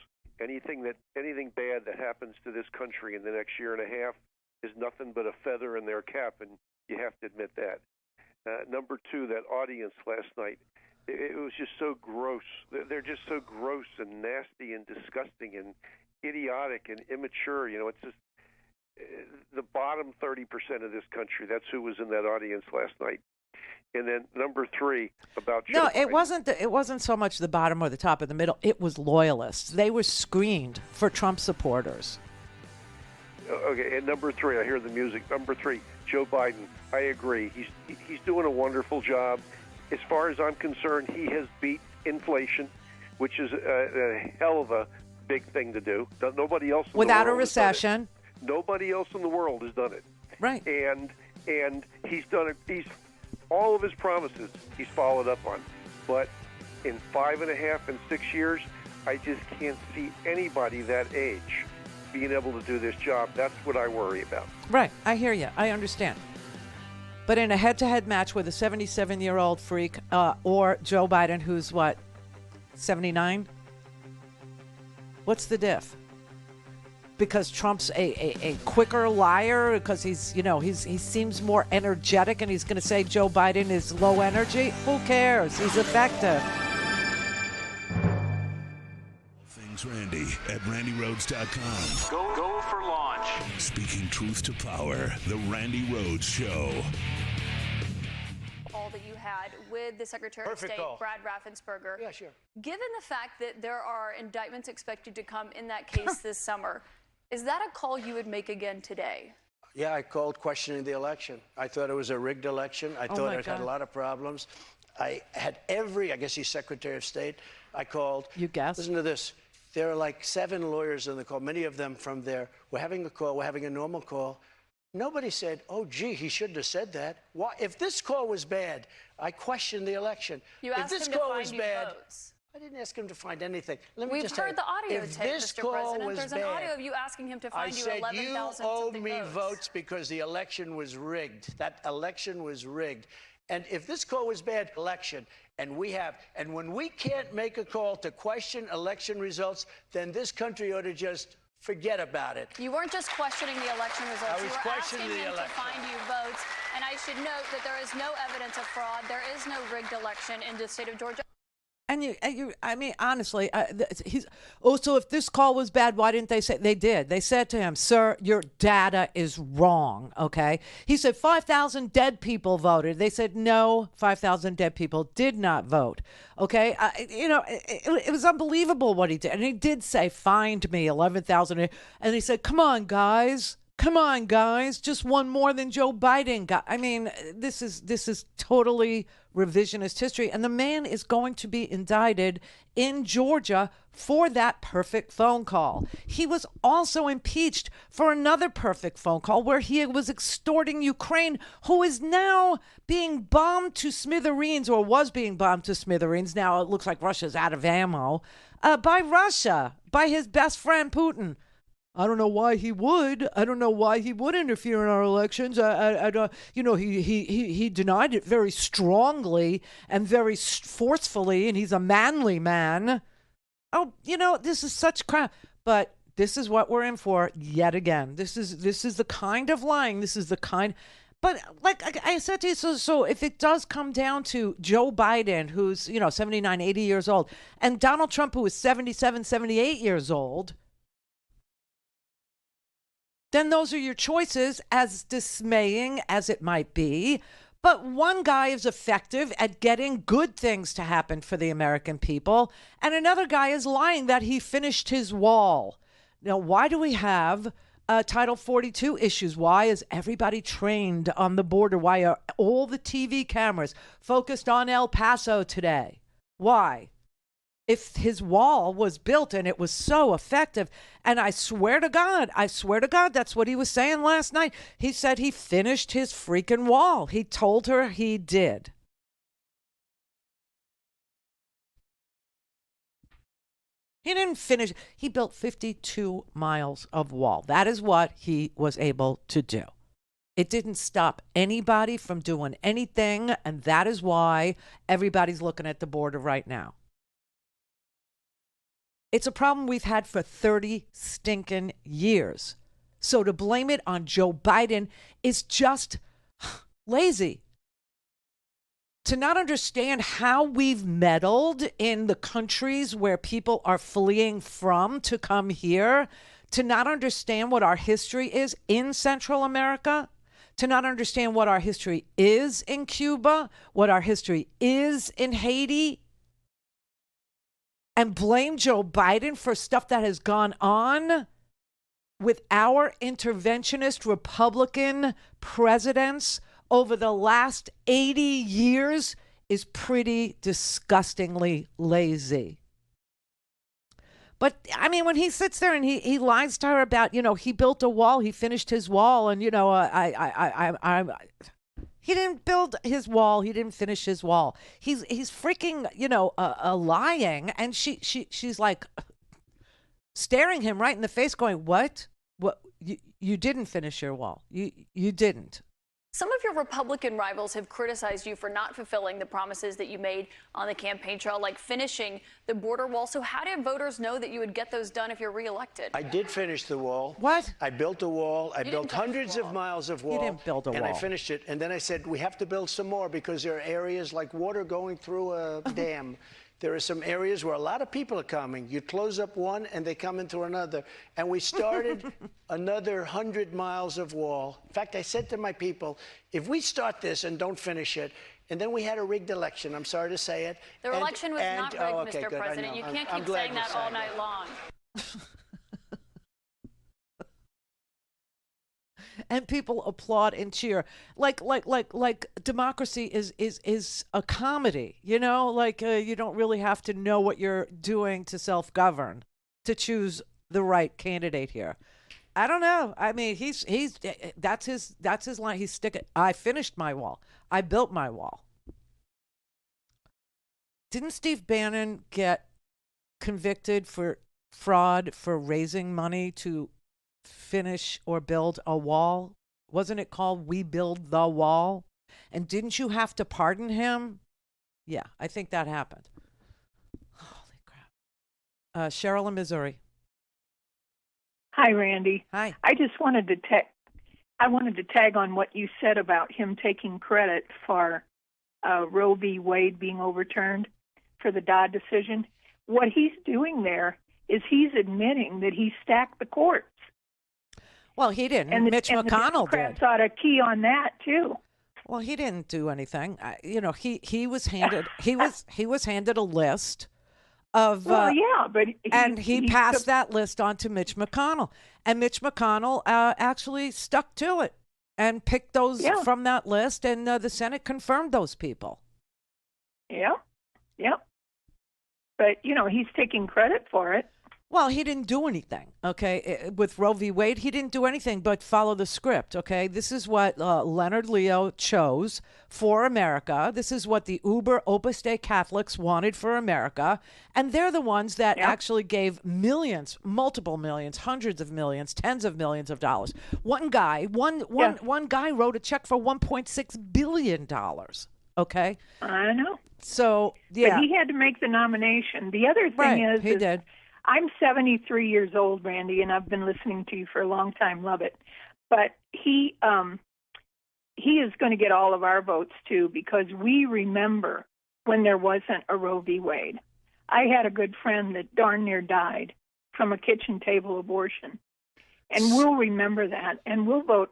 Anything bad that happens to this country in the next year and a half is nothing but a feather in their cap, and you have to admit that. Number two, that audience last night, it was just so gross. They're just so gross and nasty and disgusting and idiotic and immature. It's just the bottom 30% of this country. That's who was in that audience last night. And then number three, about Joe Biden. It wasn't so much the bottom or the top or the middle. It was loyalists. They were screened for Trump supporters. Okay, and number three, I hear the music. Number three, Joe Biden. I agree. He's doing a wonderful job. As far as I'm concerned, he has beat inflation, which is a hell of a big thing to do. Nobody else in without the a world recession. Nobody else in the world has done it. Right. And he's done it. He's all of his promises he's followed up on. But in 5.5 and 6 years, I just can't see anybody that age being able to do this job. That's what I worry about. Right. I hear you. I understand. But in a head-to-head match with a 77-year-old freak or Joe Biden, who's what, 79? What's the diff? Because Trump's a quicker liar, because he seems more energetic and he's going to say Joe Biden is low energy? Who cares? He's effective. Things Randy at RandyRhodes.com. Go for launch. Speaking truth to power, the Randi Rhodes Show. All that you had with the Secretary of State, Brad Raffensperger. Yeah, sure. Given the fact that there are indictments expected to come in that case this summer, is that a call you would make again today? Yeah, I called questioning the election. I thought it was a rigged election. I thought it had a lot of problems. I had I guess he's Secretary of State. I called. You guessed. Listen to this. There are like 7 lawyers on the call, many of them from there. We're having a call. We're having a normal call. Nobody said, oh, gee, he shouldn't have said that. Why? If this call was bad, I questioned the election. You asked him to find you votes. I didn't ask him to find anything. Let me We've just heard the audio if tape, this Mr. call President. was There's bad, an audio of you asking him to find you 11,000 something votes. I said, you owe me votes because the election was rigged. That election was rigged. And if this call was bad, election, and when we can't make a call to question election results, then this country ought to just forget about it. You weren't just questioning the election results. I was you were questioning asking the him election. to find you votes. And I should note that there is no evidence of fraud. There is no rigged election in the state of Georgia. And I mean, honestly, so if this call was bad, why didn't they say? They did. They said to him, sir, your data is wrong, okay? He said 5,000 dead people voted. They said, no, 5,000 dead people did not vote, okay? It was unbelievable what he did. And he did say, find me 11,000. And he said, come on, guys. Come on, guys. Just one more than Joe Biden got. I mean, this is totally revisionist history. And the man is going to be indicted in Georgia for that perfect phone call. He was also impeached for another perfect phone call where he was extorting Ukraine, who is now being bombed to smithereens, or was being bombed to smithereens. Now it looks like Russia's out of ammo, by Russia, by his best friend Putin. I don't know why he would. I don't know why he would interfere in our elections. I don't. You know, he denied it very strongly and very forcefully, and he's a manly man. Oh, you know, this is such crap. But this is what we're in for yet again. This is the kind of lying. This is the kind. But like I said to you, so if it does come down to Joe Biden, who's, 79, 80 years old, and Donald Trump, who is 77, 78 years old, then those are your choices, as dismaying as it might be. But one guy is effective at getting good things to happen for the American people, and another guy is lying that he finished his wall. Now, why do we have Title 42 issues? Why is everybody trained on the border? Why are all the TV cameras focused on El Paso today? Why? If his wall was built and it was so effective, and I swear to God, that's what he was saying last night. He said he finished his freaking wall. He told her he did. He didn't finish. He built 52 miles of wall. That is what he was able to do. It didn't stop anybody from doing anything, and that is why everybody's looking at the border right now. It's a problem we've had for 30 stinking years. So to blame it on Joe Biden is just lazy. To not understand how we've meddled in the countries where people are fleeing from to come here, to not understand what our history is in Central America, to not understand what our history is in Cuba, what our history is in Haiti, and blame Joe Biden for stuff that has gone on with our interventionist Republican presidents over the last 80 years is pretty disgustingly lazy. But, I mean, when he sits there and he lies to her about, he built a wall, he finished his wall, and, he didn't build his wall. He didn't finish his wall. He's freaking, lying. And she's like staring him right in the face going, what? You didn't finish your wall. You didn't. Some of your Republican rivals have criticized you for not fulfilling the promises that you made on the campaign trail, like finishing the border wall. So how did voters know that you would get those done if you're reelected? I did finish the wall. What? I built a wall. I built hundreds of miles of wall. You didn't build a wall. And I finished it. And then I said, we have to build some more because there are areas like water going through a dam. There are some areas where a lot of people are coming. You close up one and they come into another. And we started another 100 miles of wall. In fact, I said to my people, if we start this and don't finish it, and then we had a rigged election, I'm sorry to say it. The election was not rigged, Mr. President. You can't keep saying that all night long. And people applaud and cheer like democracy is a comedy, you don't really have to know what you're doing to self-govern to choose the right candidate here. I don't know. I mean, that's his line. He's sticking. I finished my wall. I built my wall. Didn't Steve Bannon get convicted for fraud for raising money to finish or build a wall? Wasn't it called We Build the Wall? And didn't you have to pardon him? Yeah, I think that happened. Holy crap. Cheryl in Missouri. Hi, Randy. Hi. I just wanted to tag on what you said about him taking credit for Roe v. Wade being overturned for the Dodd decision. What he's doing there is he's admitting that he stacked the courts. Well, he didn't. And Mitch McConnell the Democrats ought to key on that too. Well, he didn't do anything. He was handed he was handed a list of but he passed that list on to Mitch McConnell, and Mitch McConnell actually stuck to it and picked those from that list, and the Senate confirmed those people. Yeah. But, he's taking credit for it. Well, he didn't do anything, okay? With Roe v. Wade, he didn't do anything but follow the script, okay? This is what Leonard Leo chose for America. This is what the uber Opus Dei Catholics wanted for America. And they're the ones that actually gave millions, multiple millions, hundreds of millions, tens of millions of dollars. One guy wrote a check for $1.6 billion, okay? I know. So, yeah. But he had to make the nomination. The other thing is... He did. I'm 73 years old, Randy, and I've been listening to you for a long time. Love it. But he is going to get all of our votes, too, because we remember when there wasn't a Roe v. Wade. I had a good friend that darn near died from a kitchen table abortion. And we'll remember that, and we'll vote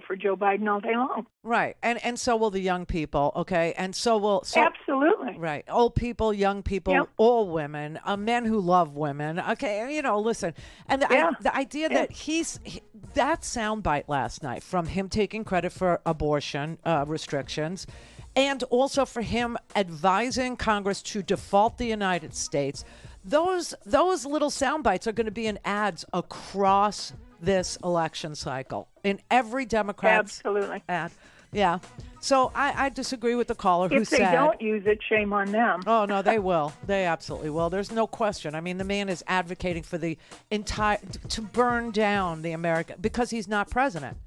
for Joe Biden all day long. Right. And so will the young people, okay? And so will... Absolutely. Right. Old people, young people, all women, men who love women. Okay, listen. And the idea that that soundbite last night from him taking credit for abortion restrictions and also for him advising Congress to default the United States, those little sound bites are going to be in ads across this election cycle in every Democrat's ad. Yeah. So I disagree with the caller who said... If they don't use it, shame on them. Oh, no, they will. They absolutely will. There's no question. I mean, the man is advocating for the to burn down the America because he's not president.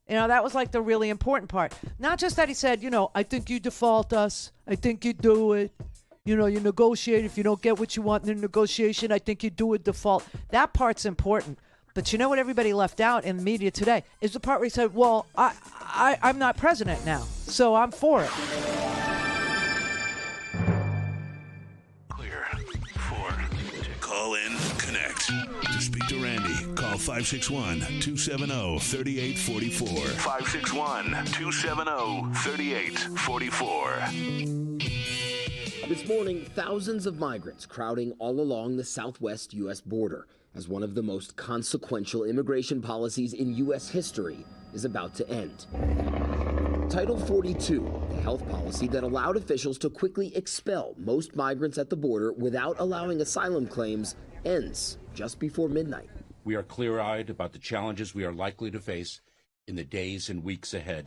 That was like the really important part. Not just that he said, I think you default us. I think you do it. You negotiate. If you don't get what you want in the negotiation, I think you do a default. That part's important. But you know what everybody left out in the media today is the part where he said, well, I'm not president now, so I'm for it. Clear for call in, connect. To speak to Randy, call 561-270-3844. 561-270-3844. This morning, thousands of migrants crowding all along the southwest U.S. border as one of the most consequential immigration policies in U.S. history is about to end. Title 42, the health policy that allowed officials to quickly expel most migrants at the border without allowing asylum claims, ends just before midnight. We are clear-eyed about the challenges we are likely to face in the days and weeks ahead.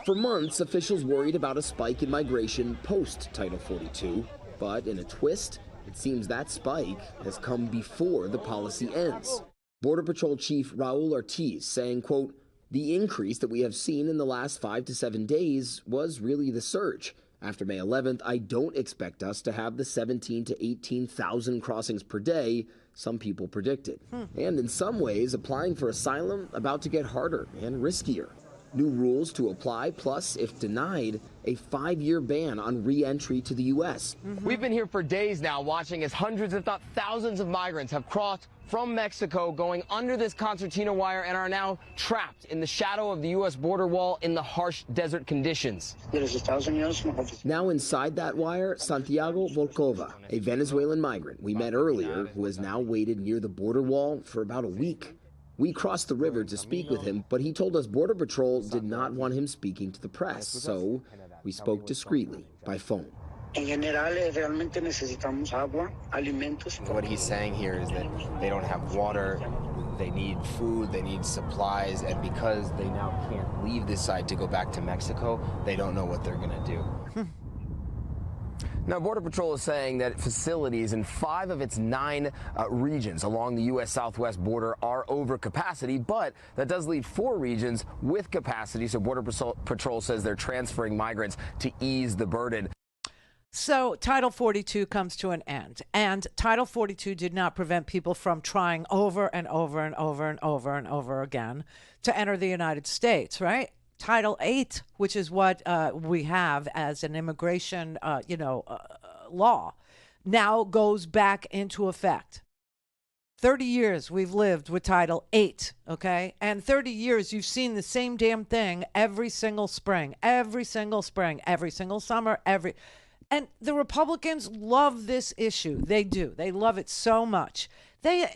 For months, officials worried about a spike in migration post-Title 42, but in a twist, it seems that spike has come before the policy ends. Border Patrol Chief Raul Ortiz saying, quote, the increase that we have seen in the last 5 to 7 days was really the surge. After May 11th, I don't expect us to have the 17 to 18,000 crossings per day some people predicted. And in some ways, applying for asylum about to get harder and riskier. New rules to apply, plus, if denied, a 5-year ban on re-entry to the U.S. We've been here for days now watching as hundreds, if not thousands of migrants have crossed from Mexico going under this concertina wire and are now trapped in the shadow of the U.S. border wall in the harsh desert conditions. Now inside that wire, Santiago Volkova, a Venezuelan migrant we met earlier who has now waited near the border wall for about a week. We crossed the river to speak with him, but he told us Border Patrol did not want him speaking to the press, so we spoke discreetly by phone. What he's saying here is that they don't have water, they need food, they need supplies, and because they now can't leave this side to go back to Mexico, they don't know what they're going to do. Now, Border Patrol is saying that facilities in 5 of its 9 regions along the U.S. southwest border are over capacity, but that does leave 4 regions with capacity, so Border Patrol says they're transferring migrants to ease the burden. So Title 42 comes to an end, and Title 42 did not prevent people from trying over and over and over and over and over again to enter the United States, right? Title 8, which is what we have as an immigration, law, now goes back into effect. 30 years we've lived with Title 8, okay? And 30 years you've seen the same damn thing every single spring, every single summer, And the Republicans love this issue. They do. They love it so much They,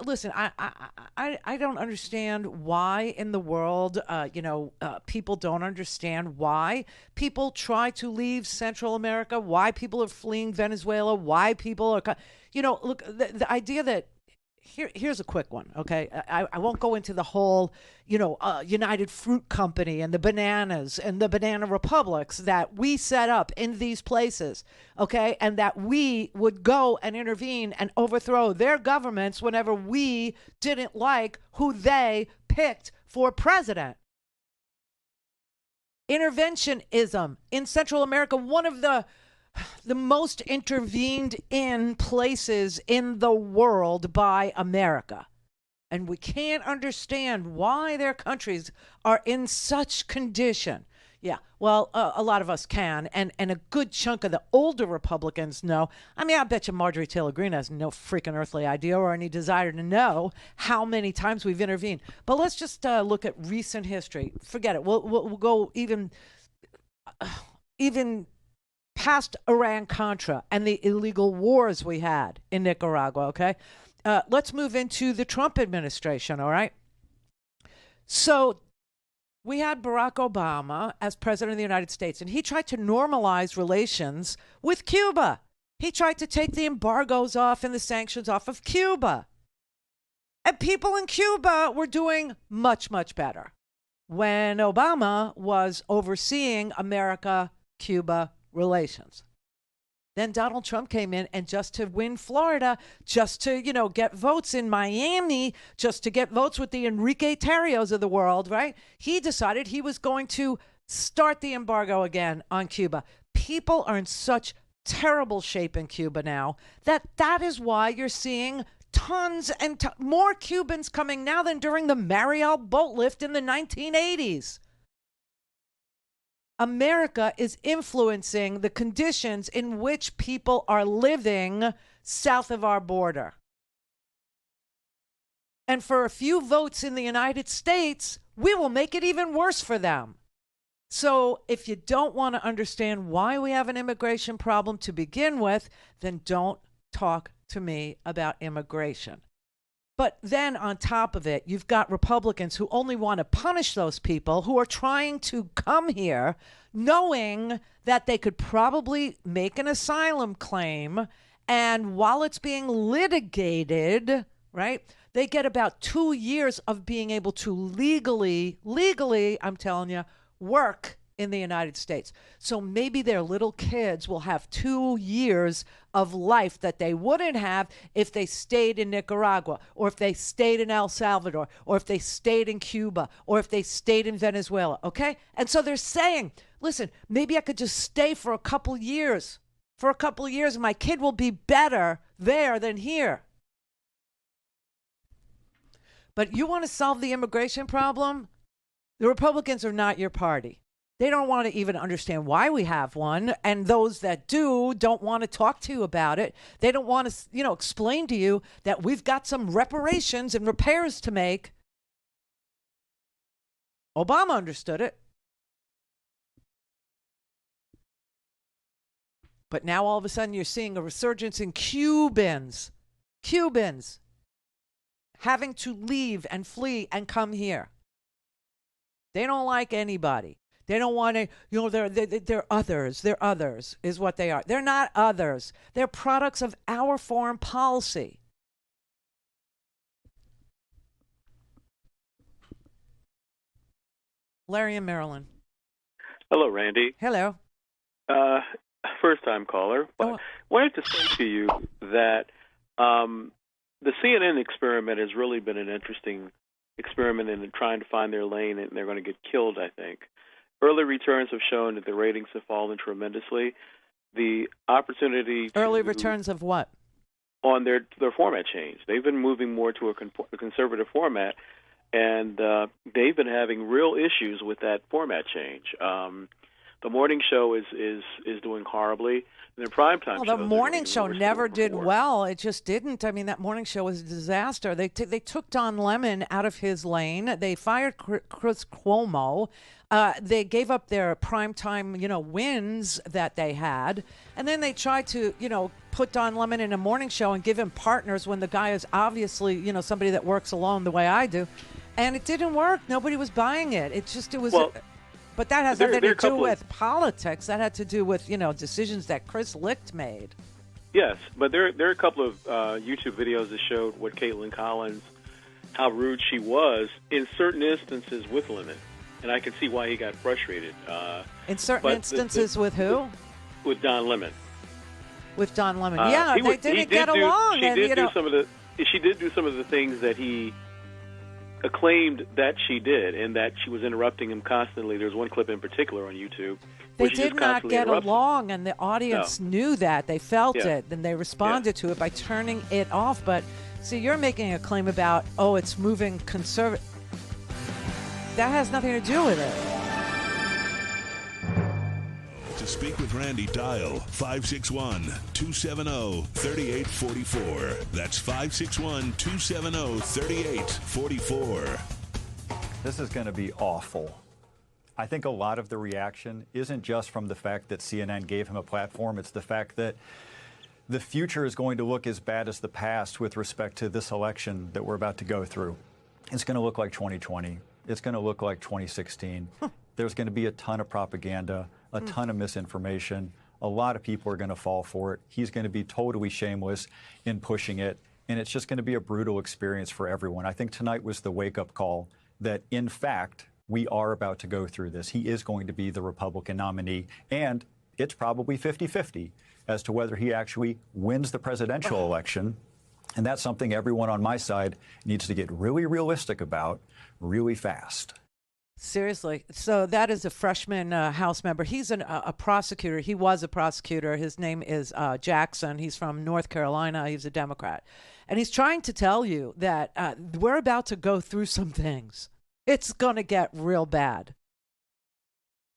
listen, I don't understand why in the world, people don't understand why people try to leave Central America, why people are fleeing Venezuela, why people are, look, the idea that, here's a quick one, okay? I won't go into the whole, United Fruit Company and the bananas and the banana republics that we set up in these places, okay? And that we would go and intervene and overthrow their governments whenever we didn't like who they picked for president. Interventionism in Central America, one of the most intervened in places in the world by America. And we can't understand why their countries are in such condition. Yeah, well, a lot of us can, and a good chunk of the older Republicans know. I mean, I bet you Marjorie Taylor Greene has no freaking earthly idea or any desire to know how many times we've intervened. But let's just look at recent history. Forget it. We'll go even past Iran-Contra and the illegal wars we had in Nicaragua, okay? Let's move into the Trump administration, all right? So we had Barack Obama as president of the United States, and he tried to normalize relations with Cuba. He tried to take the embargoes off and the sanctions off of Cuba. And people in Cuba were doing much, much better when Obama was overseeing America-Cuba relations. Then Donald Trump came in, and just to win Florida, just to, get votes in Miami, just to get votes with the Enrique Tarrios of the world, right? He decided he was going to start the embargo again on Cuba. People are in such terrible shape in Cuba now that is why you're seeing tons and more Cubans coming now than during the Mariel boat lift in the 1980s. America is influencing the conditions in which people are living south of our border. And for a few votes in the United States, we will make it even worse for them. So if you don't want to understand why we have an immigration problem to begin with, then don't talk to me about immigration. But then on top of it, you've got Republicans who only want to punish those people who are trying to come here, knowing that they could probably make an asylum claim. And while it's being litigated, right, they get about 2 years of being able to legally, I'm telling you, work in the United States. So maybe their little kids will have 2 years of life that they wouldn't have if they stayed in Nicaragua, or if they stayed in El Salvador, or if they stayed in Cuba, or if they stayed in Venezuela, okay? And so they're saying, listen, maybe I could just stay for a couple years. For a couple of years, my kid will be better there than here. But you want to solve the immigration problem? The Republicans are not your party. They don't want to even understand why we have one. And those that do don't want to talk to you about it. They don't want to, explain to you that we've got some reparations and repairs to make. Obama understood it. But now all of a sudden you're seeing a resurgence in Cubans having to leave and flee and come here. They don't like anybody. They don't want to, they're others. They're others is what they are. They're not others. They're products of our foreign policy. Larry in Maryland. Hello, Randy. Hello. First-time caller. But wanted to say to you that the CNN experiment has really been an interesting experiment in trying to find their lane, and they're going to get killed, I think. Early returns have shown that the ratings have fallen tremendously. The opportunity Early returns of what? On their format change. They've been moving more to a conservative format, and they've been having real issues with that format change. The morning show is doing horribly. And the primetime Well, the morning show never did well. It just didn't. I mean, that morning show was a disaster. They took Don Lemon out of his lane. They fired Chris Cuomo. They gave up their primetime, wins that they had. And then they tried to, put Don Lemon in a morning show and give him partners when the guy is obviously, somebody that works alone the way I do. And it didn't work. Nobody was buying it. It was... Well, but that has nothing to do with politics. That had to do with, decisions that Chris Licht made. Yes, but there are a couple of YouTube videos that showed what Caitlin Collins, how rude she was in certain instances with Lemon. And I can see why he got frustrated. In certain instances with who? With Don Lemon. With Don Lemon. They didn't get along. She did do some of the things that he acclaimed that she did, and that she was interrupting him constantly. There's one clip in particular on YouTube. They did not get along, and the audience knew that. They felt it, and they responded to it by turning it off. But, see, you're making a claim about, it's moving conservative. That has nothing to do with it. To speak with Randi, dial 561-270-3844. That's 561-270-3844. This is going to be awful. I think a lot of the reaction isn't just from the fact that CNN gave him a platform. It's the fact that the future is going to look as bad as the past with respect to this election that we're about to go through. It's going to look like 2020. It's going to look like 2016. There's going to be a ton of propaganda, a ton of misinformation. A lot of people are going to fall for it. He's going to be totally shameless in pushing it, and it's just going to be a brutal experience for everyone. I think tonight was the wake-up call that, in fact, we are about to go through this. He is going to be the Republican nominee, and it's probably 50-50 as to whether he actually wins the presidential election. And that's something everyone on my side needs to get really realistic about really fast. Seriously. So that is a freshman House member. He's a prosecutor. He was a prosecutor. His name is Jackson. He's from North Carolina. He's a Democrat. And he's trying to tell you that we're about to go through some things. It's going to get real bad.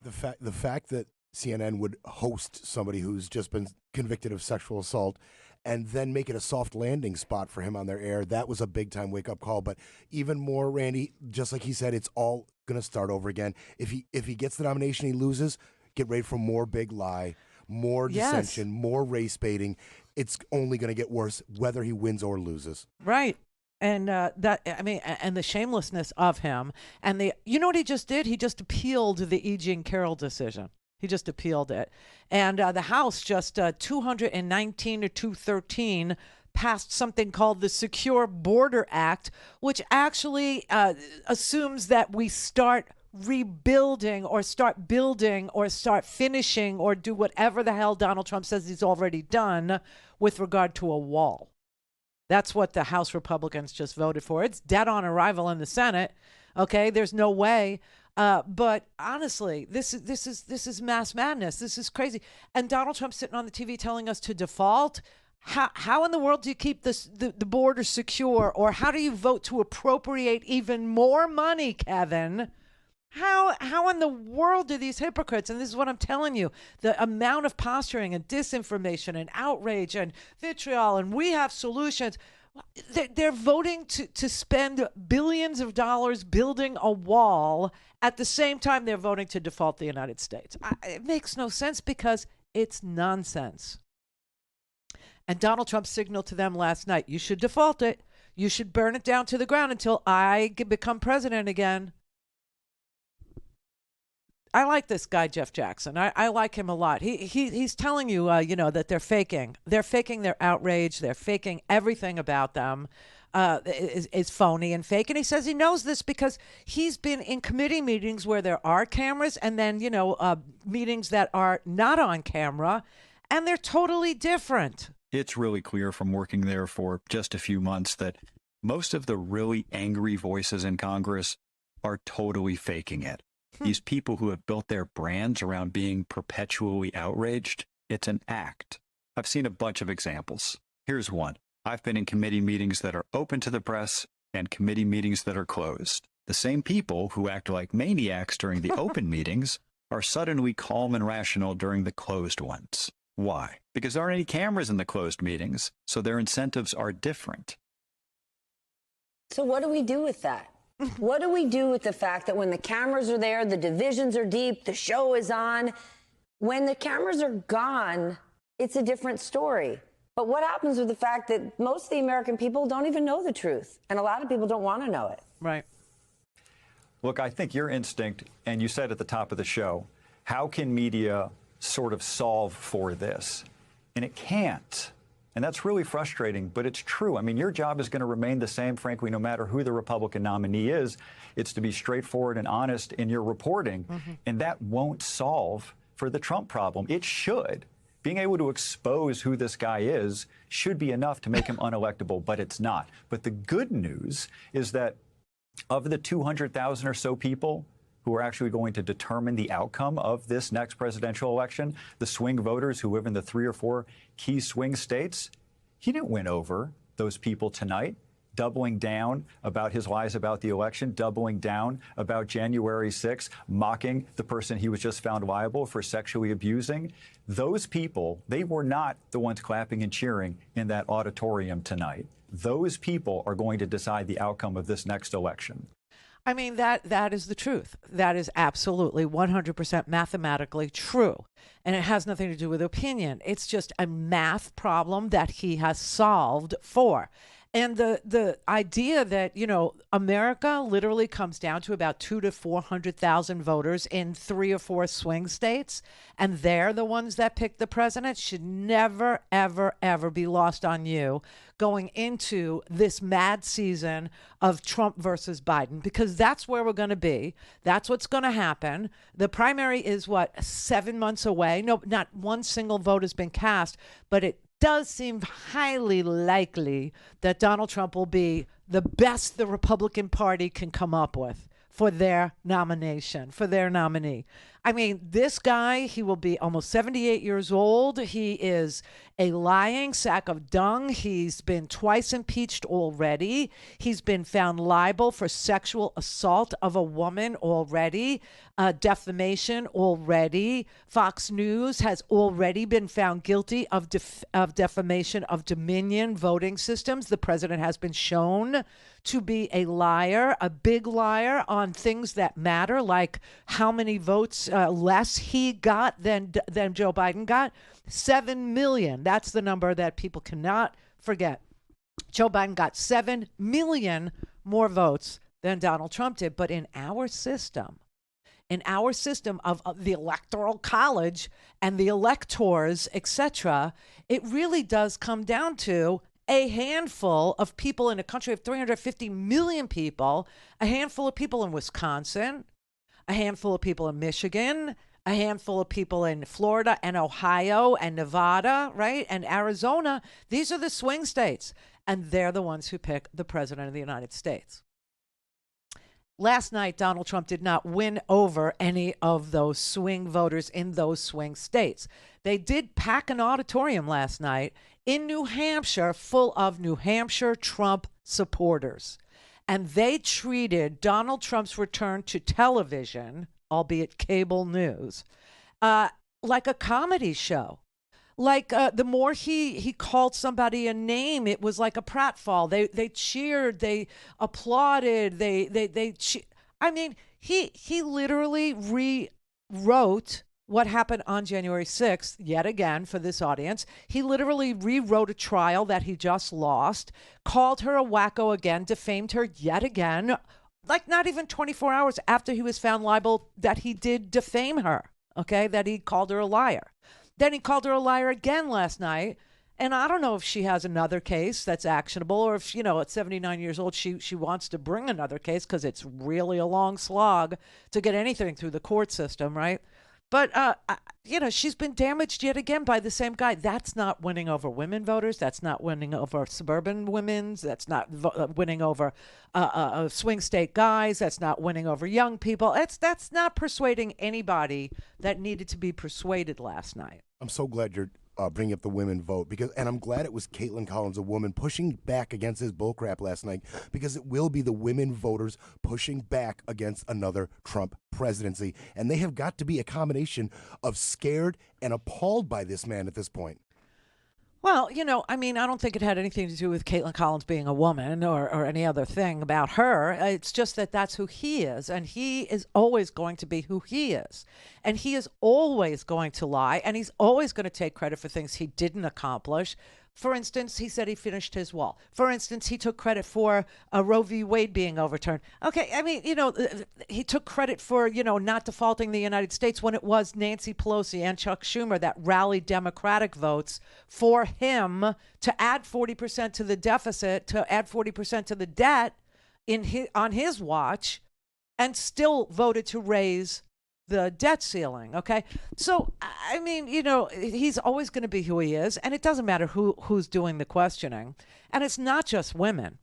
The fact that CNN would host somebody who's just been convicted of sexual assault and then make it a soft landing spot for him on their air, that was a big-time wake-up call. But even more, Randi, just like he said, it's all going to start over again. If he gets the nomination, he loses, get ready for more big lie, more dissension, more race baiting. It's only going to get worse whether he wins or loses. Right. And and the shamelessness of him. And you know what he just did? He just appealed the E. Jean Carroll decision. He just appealed it. And the House just 219 to 213 passed something called the Secure Border Act, which actually assumes that we start rebuilding or start building or start finishing or do whatever the hell Donald Trump says he's already done with regard to a wall. That's what the House Republicans just voted for. It's dead on arrival in the Senate. Okay, there's no way. But honestly, this is mass madness. This is crazy. And Donald Trump sitting on the TV telling us to default. How in the world do you keep the border secure? Or how do you vote to appropriate even more money, Kevin? How in the world do these hypocrites, and this is what I'm telling you, the amount of posturing and disinformation and outrage and vitriol, and we have solutions. They're voting to spend billions of dollars building a wall. At the same time, they're voting to default the United States. It makes no sense because it's nonsense. And Donald Trump signaled to them last night, you should default it. You should burn it down to the ground until I become president again. I like this guy, Jeff Jackson. I like him a lot. He's telling you, that they're faking. They're faking their outrage. They're faking everything about them. Is phony and fake. And he says he knows this because he's been in committee meetings where there are cameras and then, meetings that are not on camera, and they're totally different. It's really clear from working there for just a few months that most of the really angry voices in Congress are totally faking it. These people who have built their brands around being perpetually outraged, it's an act. I've seen a bunch of examples. Here's one. I've been in committee meetings that are open to the press and committee meetings that are closed. The same people who act like maniacs during the open meetings are suddenly calm and rational during the closed ones. Why? Because there aren't any cameras in the closed meetings, so their incentives are different. So what do we do with that? What do we do with the fact that when the cameras are there, the divisions are deep, the show is on? When the cameras are gone, it's a different story. But what happens with the fact that most of the American people don't even know the truth, and a lot of people don't want to know it? Right. Look, I think your instinct, and you said at the top of the show, how can media sort of solve for this? And it can't. And that's really frustrating, but it's true. I mean, your job is going to remain the same, frankly, no matter who the Republican nominee is. It's to be straightforward and honest in your reporting, and that won't solve for the Trump problem. It should. Being able to expose who this guy is should be enough to make him unelectable, but it's not. But the good news is that of the 200,000 or so people who are actually going to determine the outcome of this next presidential election, the swing voters who live in the 3 or 4 key swing states, he didn't win over those people tonight, doubling down about his lies about the election, doubling down about January 6th, mocking the person he was just found liable for sexually abusing. Those people, they were not the ones clapping and cheering in that auditorium tonight. Those people are going to decide the outcome of this next election. I mean, that is the truth. That is absolutely 100% mathematically true. And it has nothing to do with opinion. It's just a math problem that he has solved for. And the idea that, you know, America literally comes down to about 200,000 to 400,000 voters in 3 or 4 swing states, and they're the ones that pick the president, should never, ever, ever be lost on you going into this mad season of Trump versus Biden, because that's where we're going to be. That's what's going to happen. The primary is, 7 months away? No, not one single vote has been cast, but it does seem highly likely that Donald Trump will be the best the Republican Party can come up with for their nomination, for their nominee. I mean, this guy, he will be almost 78 years old. He is a lying sack of dung. He's been twice impeached already. He's been found liable for sexual assault of a woman already, defamation already. Fox News has already been found guilty of defamation of Dominion voting systems. The president has been shown to be a liar, a big liar on things that matter, like how many votes less he got than Joe Biden got. 7 million. That's the number that people cannot forget. Joe Biden got 7 million more votes than Donald Trump did. But in our system of the Electoral College and the electors, etc., it really does come down to a handful of people in a country of 350 million people, a handful of people in Wisconsin, a handful of people in Michigan, a handful of people in Florida and Ohio and Nevada, right? And Arizona. These are the swing states, and they're the ones who pick the president of the United States. Last night, Donald Trump did not win over any of those swing voters in those swing states. They did pack an auditorium last night in New Hampshire full of New Hampshire Trump supporters. And they treated Donald Trump's return to television, albeit cable news, like a comedy show. Like the more he called somebody a name, it was like a pratfall. They cheered, they applauded, I mean, he literally rewrote what happened on January 6th, yet again, for this audience. He literally rewrote a trial that he just lost, called her a wacko again, defamed her yet again, like not even 24 hours after he was found liable that he did defame her, okay, that he called her a liar. Then he called her a liar again last night. And I don't know if she has another case that's actionable, or if, you know, at 79 years old, she wants to bring another case, because it's really a long slog to get anything through the court system, right? But, you know, she's been damaged yet again by the same guy. That's not winning over women voters. That's not winning over suburban women. That's not winning over swing state guys. That's not winning over young people. That's not persuading anybody that needed to be persuaded last night. I'm so glad you're bringing up the women vote, and I'm glad it was Caitlin Collins, a woman, pushing back against his bullcrap last night, because it will be the women voters pushing back against another Trump presidency. And they have got to be a combination of scared and appalled by this man at this point. Well, I don't think it had anything to do with Caitlin Collins being a woman or any other thing about her. It's just that that's who he is, and he is always going to be who he is. And he is always going to lie, and he's always going to take credit for things he didn't accomplish. For instance, he said he finished his wall. For instance, he took credit for Roe v. Wade being overturned. Okay, he took credit for, not defaulting the United States when it was Nancy Pelosi and Chuck Schumer that rallied Democratic votes for him to add 40% to the deficit, to add 40% to the debt on his watch, and still voted to raise the debt ceiling. Okay. So, he's always going to be who he is, and it doesn't matter who's doing the questioning. And it's not just women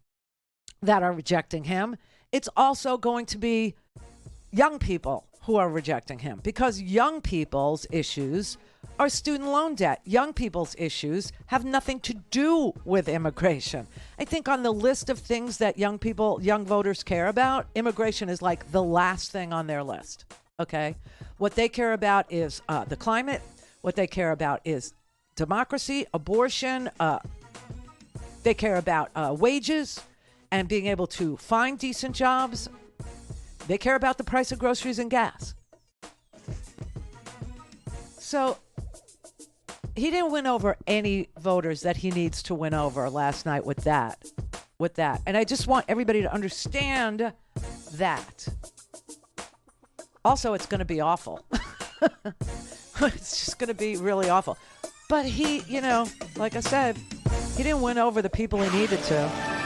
that are rejecting him. It's also going to be young people who are rejecting him, because young people's issues are student loan debt. Young people's issues have nothing to do with immigration. I think on the list of things that young voters care about, immigration is like the last thing on their list. Okay, what they care about is the climate. What they care about is democracy, abortion. They care about wages and being able to find decent jobs. They care about the price of groceries and gas. So he didn't win over any voters that he needs to win over last night with that. And I just want everybody to understand that. Also, it's going to be awful. It's just going to be really awful. But he, like I said, he didn't win over the people he needed to.